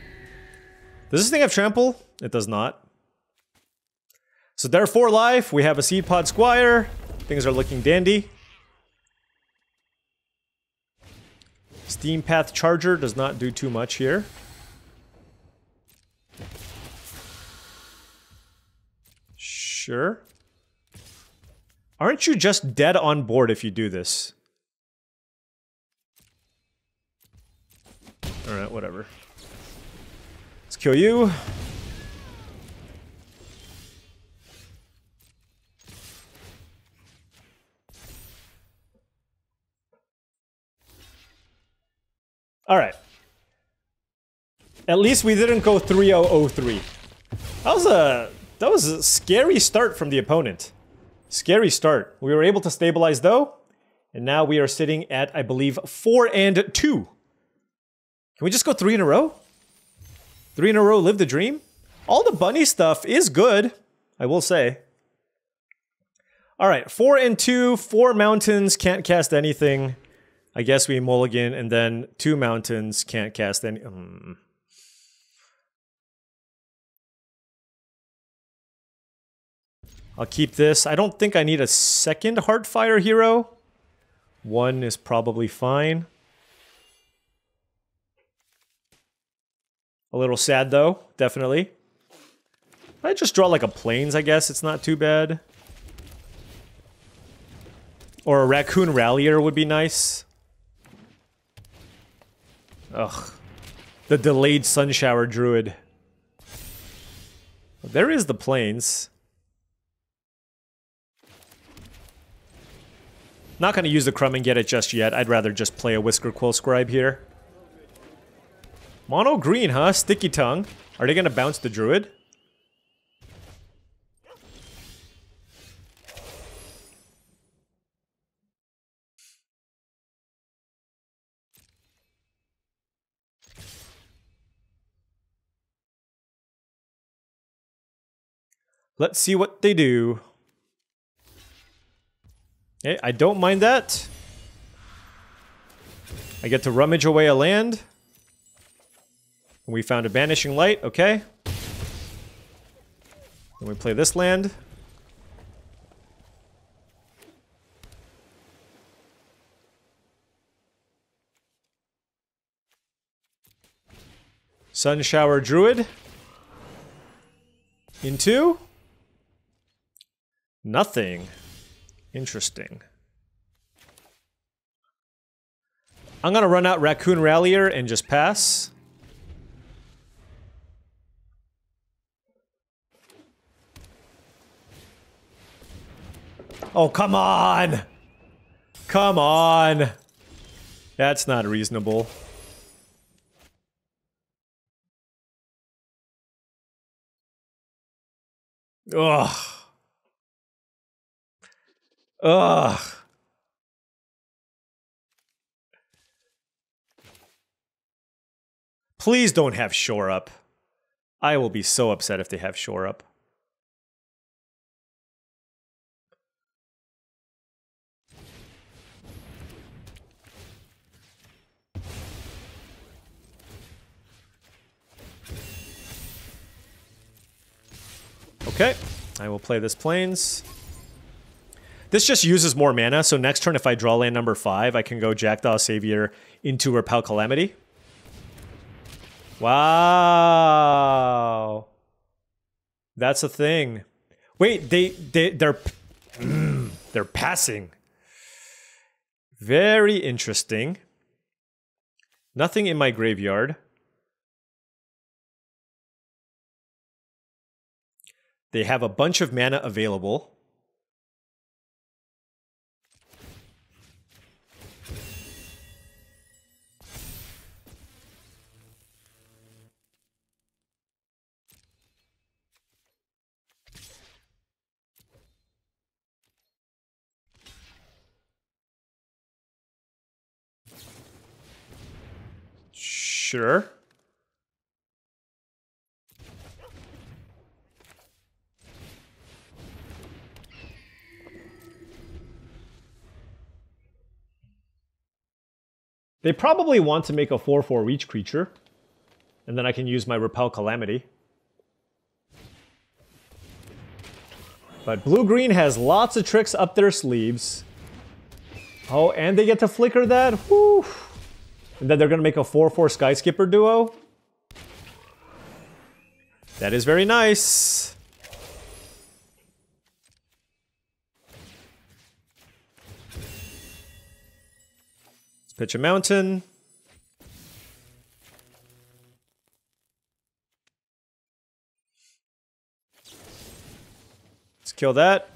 Does this thing have trample? It does not. So therefore life, we have a Seed Pod Squire. Things are looking dandy. Steam Path Charger does not do too much here. Sure. Aren't you just dead on board if you do this? Alright, whatever. Let's kill you. Alright. At least we didn't go 3-0-0-3. That was a scary start from the opponent. Scary start. We were able to stabilize though, and now we are sitting at, I believe, 4-2. Can we just go 3 in a row? 3 in a row, live the dream? All the bunny stuff is good, I will say. Alright, 4-2, 4 mountains, can't cast anything. I guess we mulligan, and then 2 mountains, can't cast any... I'll keep this. I don't think I need a second Heartfire hero. 1 is probably fine. A little sad though, definitely. I just draw like a Plains, I guess. It's not too bad. Or a Raccoon Rallier would be nice. Ugh. The delayed Sunshower Druid. There is the Plains. Not going to use the Crumb and get it just yet. I'd rather just play a Whisker Quill Scribe here. Mono green, huh? Sticky Tongue. Are they going to bounce the Druid? Let's see what they do. Okay, I don't mind that. I get to rummage away a land. We found a Banishing Light, okay. Then we play this land. Sunshower Druid. Into? Nothing. Interesting. I'm gonna run out Raccoon Rallier and just pass. Oh, come on! Come on! That's not reasonable. Ugh. Ugh. Please don't have Shore Up. I will be so upset if they have Shore Up. Okay, I will play this Plains. This just uses more mana, so next turn if I draw land number 5, I can go Jackdaw Savior into Repel Calamity. Wow. That's a thing. Wait, they're passing. Very interesting. Nothing in my graveyard. They have a bunch of mana available. Sure. They probably want to make a 4/4 reach creature, and then I can use my Repel Calamity. But blue-green has lots of tricks up their sleeves. Oh, and they get to flicker that? Whew. And then they're going to make a 4/4 Skyskipper duo? That is very nice. Let's pitch a mountain. Let's kill that.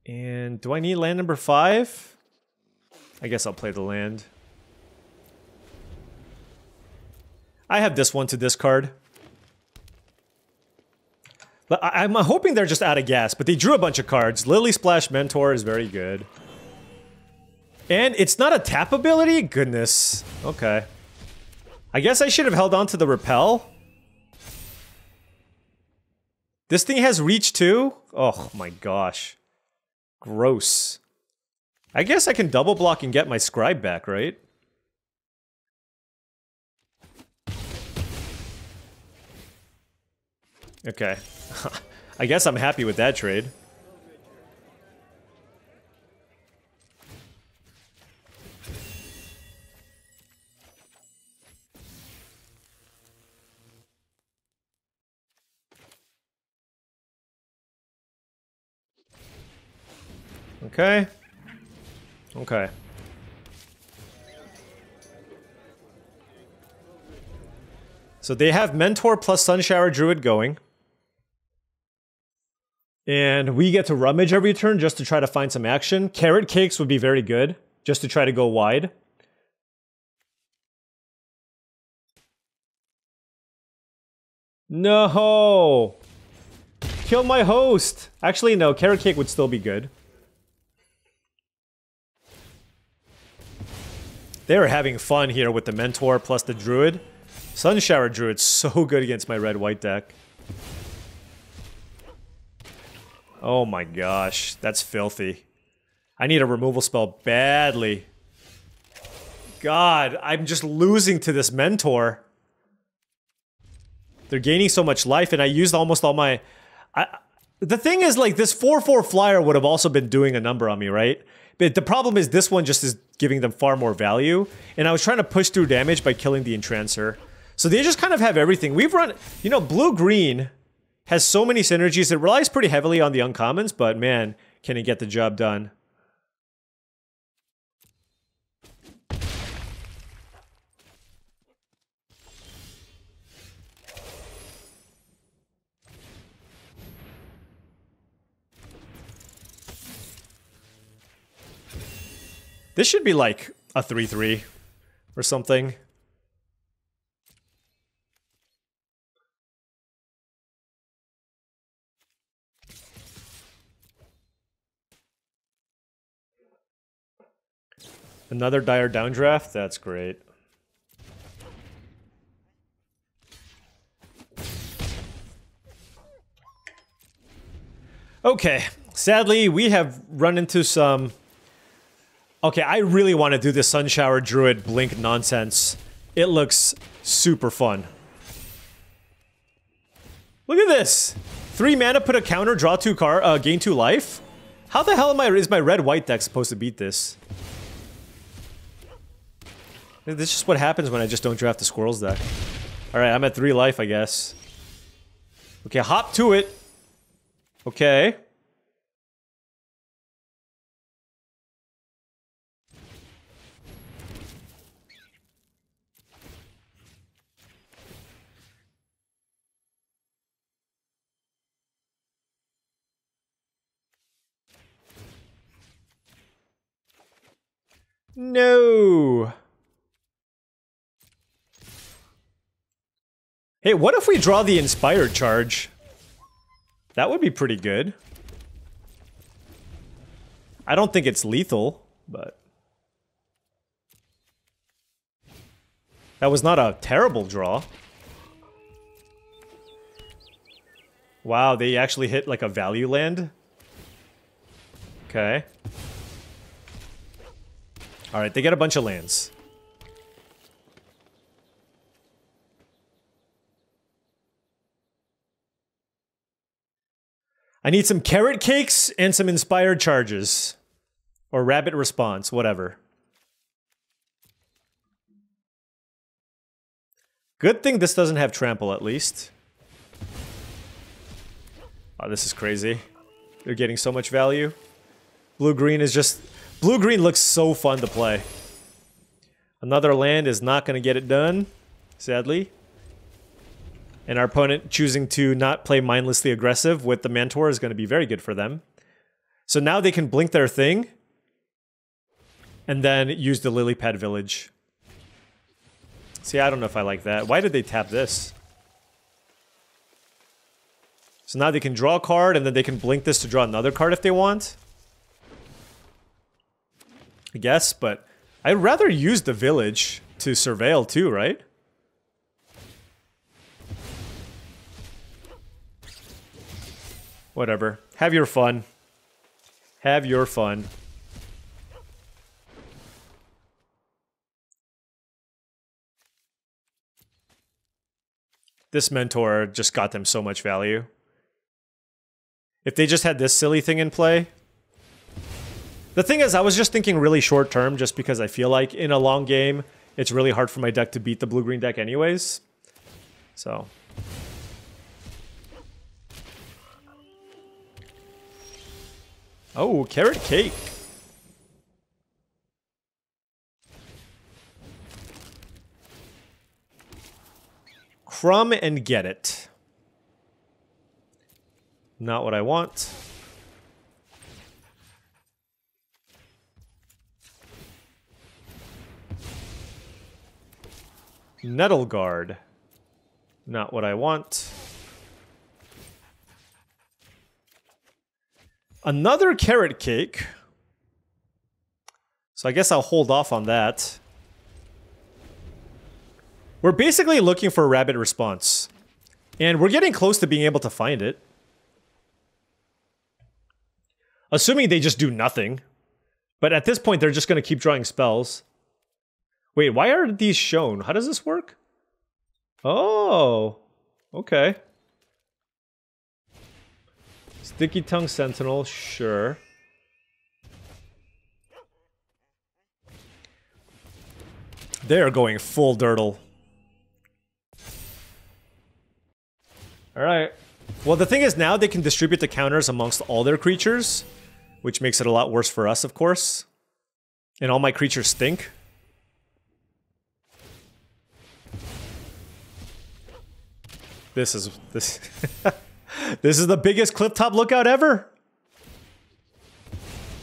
And do I need land number 5? I guess I'll play the land. I have this one to discard. But I'm hoping they're just out of gas, but they drew a bunch of cards. Lily Splash Mentor is very good. And it's not a tap ability? Goodness. Okay. I guess I should have held on to the Repel. This thing has reach too? Oh my gosh. Gross. I guess I can double block and get my Scribe back, right? Okay. I guess I'm happy with that trade. Okay. Okay. So they have Mentor plus Sunshower Druid going. And we get to rummage every turn just to try to find some action. Carrot Cakes would be very good, just to try to go wide. No! Kill my host! Actually, no, Carrot Cake would still be good. They were having fun here with the Mentor plus the Druid. Sunshower Druid's so good against my red-white deck. Oh my gosh, that's filthy. I need a removal spell badly. God, I'm just losing to this Mentor. They're gaining so much life, and I used almost all my... the thing is, like, this 4/4 flyer would have also been doing a number on me, right? But the problem is this one just is giving them far more value, and I was trying to push through damage by killing the Entrancer. So they just kind of have everything. We've run... You know, blue-green has so many synergies. It relies pretty heavily on the uncommons, but man, can it get the job done. This should be like a 3/3 or something. Another dire downdraft? That's great. Okay, sadly, we have run into some... Okay, I really want to do this Sun Shower Druid Blink nonsense. It looks super fun. Look at this! 3 mana, put a counter, draw 2 card, gain 2 life? How the hell is my red-white deck supposed to beat this? This is just what happens when I just don't draft the Squirrels deck. Alright, I'm at 3 life, I guess. Okay, hop to it. Okay. No. Hey, what if we draw the Inspired Charge? That would be pretty good. I don't think it's lethal, but... That was not a terrible draw. Wow, they actually hit like a value land? Okay. Alright, they get a bunch of lands. I need some carrot cakes and some inspired charges. Or rabbit response, whatever. Good thing this doesn't have trample, at least. Oh, this is crazy. They're getting so much value. Blue-green is just... Blue-green looks so fun to play. Another land is not going to get it done, sadly. And our opponent choosing to not play mindlessly aggressive with the Mantor is going to be very good for them. So now they can blink their thing. And then use the Lily Pad Village. See, I don't know if I like that. Why did they tap this? So now they can draw a card, and then they can blink this to draw another card if they want. I guess, but I'd rather use the village to surveil too, right? Whatever. Have your fun. Have your fun. This Mentor just got them so much value. If they just had this silly thing in play... The thing is, I was just thinking really short term, just because I feel like in a long game, it's really hard for my deck to beat the blue-green deck anyways. So... Oh, carrot cake. Crumb and get it. Not what I want. Nettle Guard. Not what I want. Another carrot cake. So I guess I'll hold off on that. We're basically looking for a rabbit response. And we're getting close to being able to find it. Assuming they just do nothing. But at this point, they're just going to keep drawing spells. Wait, why are these shown? How does this work? Oh, okay. Sticky Tongue Sentinel, sure. They're going full dirtle. Alright. Well, the thing is now they can distribute the counters amongst all their creatures, which makes it a lot worse for us, of course. And all my creatures stink. This is this is the biggest cliff top lookout ever.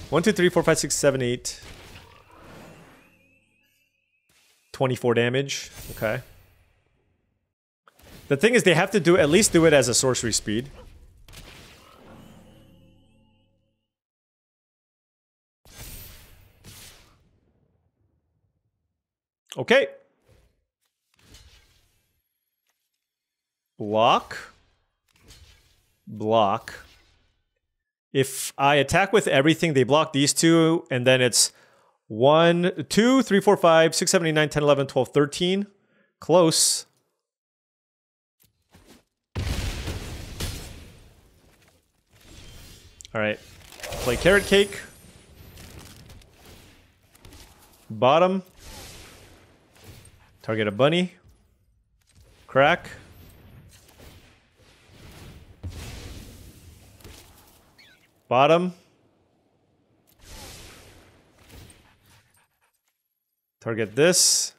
1, 2, 3, 4, 5, 6, 7, 8. 24 damage. Okay. The thing is, they have to do at least do it as a sorcery speed. Okay. Block. Block. If I attack with everything, they block these two, and then it's 1, 2, 3, 4, 5, 6, 7, 8, 9, 10, 11, 12, 13. Close. All right. Play Carrot Cake. Bottom. Target a bunny. Crack. Bottom. Target this.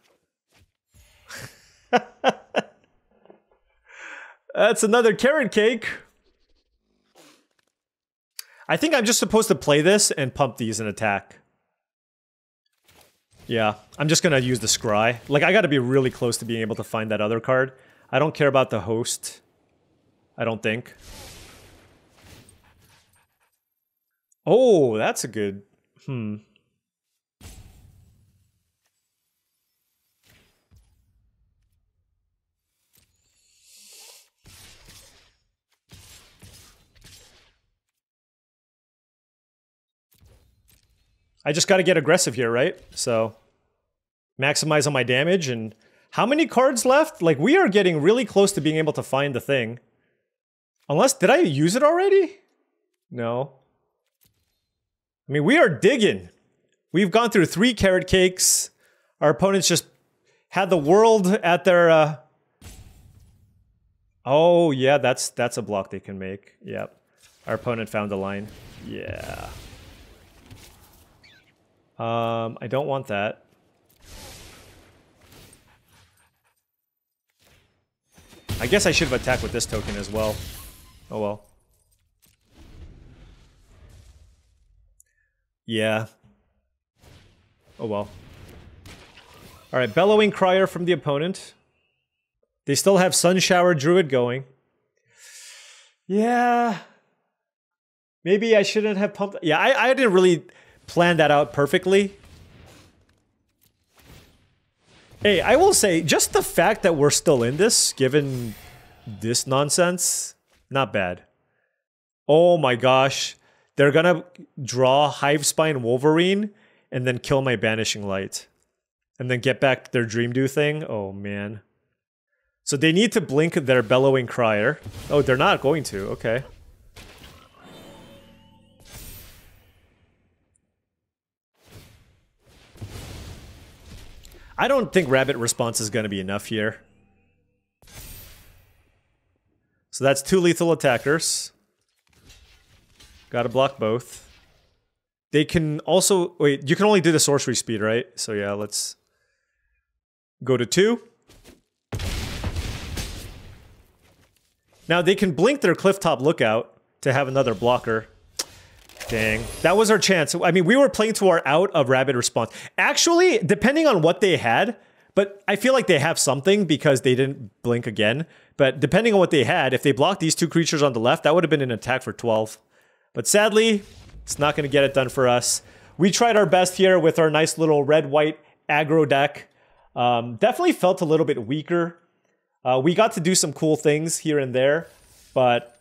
That's another Carrot Cake. I think I'm just supposed to play this and pump these and attack. Yeah, I'm just gonna use the scry. Like, I gotta be really close to being able to find that other card. I don't care about the host. I don't think. Oh, that's a good... I just got to get aggressive here, right? So, maximize on my damage. And how many cards left? Like, we are getting really close to being able to find the thing. Unless, did I use it already? No. I mean, we are digging. We've gone through 3 Carrot Cakes. Our opponents just had the world at their... Oh, yeah, that's a block they can make. Yep. Our opponent found a line. Yeah. I don't want that. I guess I should have attacked with this token as well. Oh well. Yeah. Oh well. Alright, Bellowing Crier from the opponent. They still have Sunshower Druid going. Yeah. Maybe I shouldn't have pumped... Yeah, I didn't really... plan that out perfectly. Hey, I will say, just the fact that we're still in this, given this nonsense, not bad. Oh my gosh. They're gonna draw Hivespine Wolverine and then kill my Banishing Light. And then get back their Dream Dew thing. Oh man. So they need to blink their Bellowing Crier. Oh, they're not going to. Okay. I don't think Rabbit Response is going to be enough here. So that's 2 lethal attackers. Gotta block both. They can also... Wait, you can only do the sorcery speed, right? So yeah, let's go to 2. Now they can blink their Clifftop Lookout to have another blocker. Dang. That was our chance. I mean, we were playing to our out of Rapid Response. Actually, depending on what they had, but I feel like they have something because they didn't blink again. But depending on what they had, if they blocked these 2 creatures on the left, that would have been an attack for 12. But sadly, it's not going to get it done for us. We tried our best here with our nice little red-white aggro deck. Definitely felt a little bit weaker. We got to do some cool things here and there, but...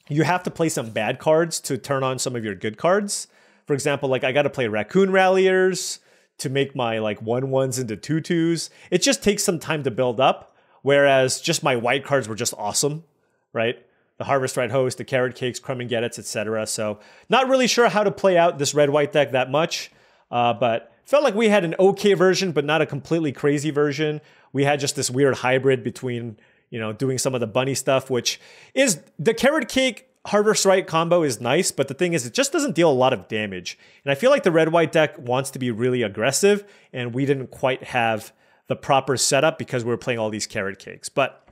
you have to play some bad cards to turn on some of your good cards. For example, like I got to play Raccoon Ralliers to make my like 1/1s into 2/2s. It just takes some time to build up. Whereas just my white cards were just awesome, right? The Harvest Right Host, the Carrot Cakes, Crumb and Gettits, etc. So not really sure how to play out this red-white deck that much. But felt like we had an okay version, but not a completely crazy version. We had just this weird hybrid between... you know, doing some of the bunny stuff, which is the Carrot Cake Harvest Right combo is nice, but the thing is, it just doesn't deal a lot of damage. And I feel like the red-white deck wants to be really aggressive, and we didn't quite have the proper setup because we were playing all these Carrot Cakes. But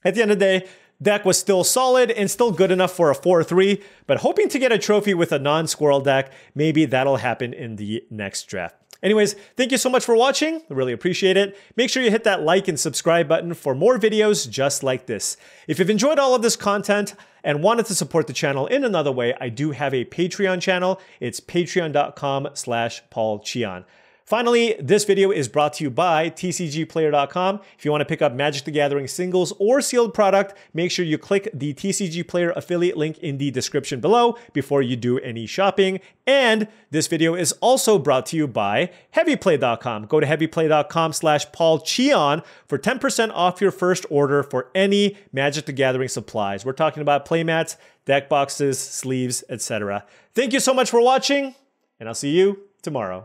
at the end of the day, deck was still solid and still good enough for a 4-3, but hoping to get a trophy with a non-squirrel deck, maybe that'll happen in the next draft. Anyways, thank you so much for watching. I really appreciate it. Make sure you hit that like and subscribe button for more videos just like this. If you've enjoyed all of this content and wanted to support the channel in another way, I do have a Patreon channel. It's patreon.com/paulcheon. Finally, this video is brought to you by tcgplayer.com. If you want to pick up Magic the Gathering singles or sealed product, make sure you click the TCG Player affiliate link in the description below before you do any shopping. And this video is also brought to you by heavyplay.com. Go to heavyplay.com/paulcheon for 10% off your first order for any Magic the Gathering supplies. We're talking about playmats, deck boxes, sleeves, etc. Thank you so much for watching, and I'll see you tomorrow.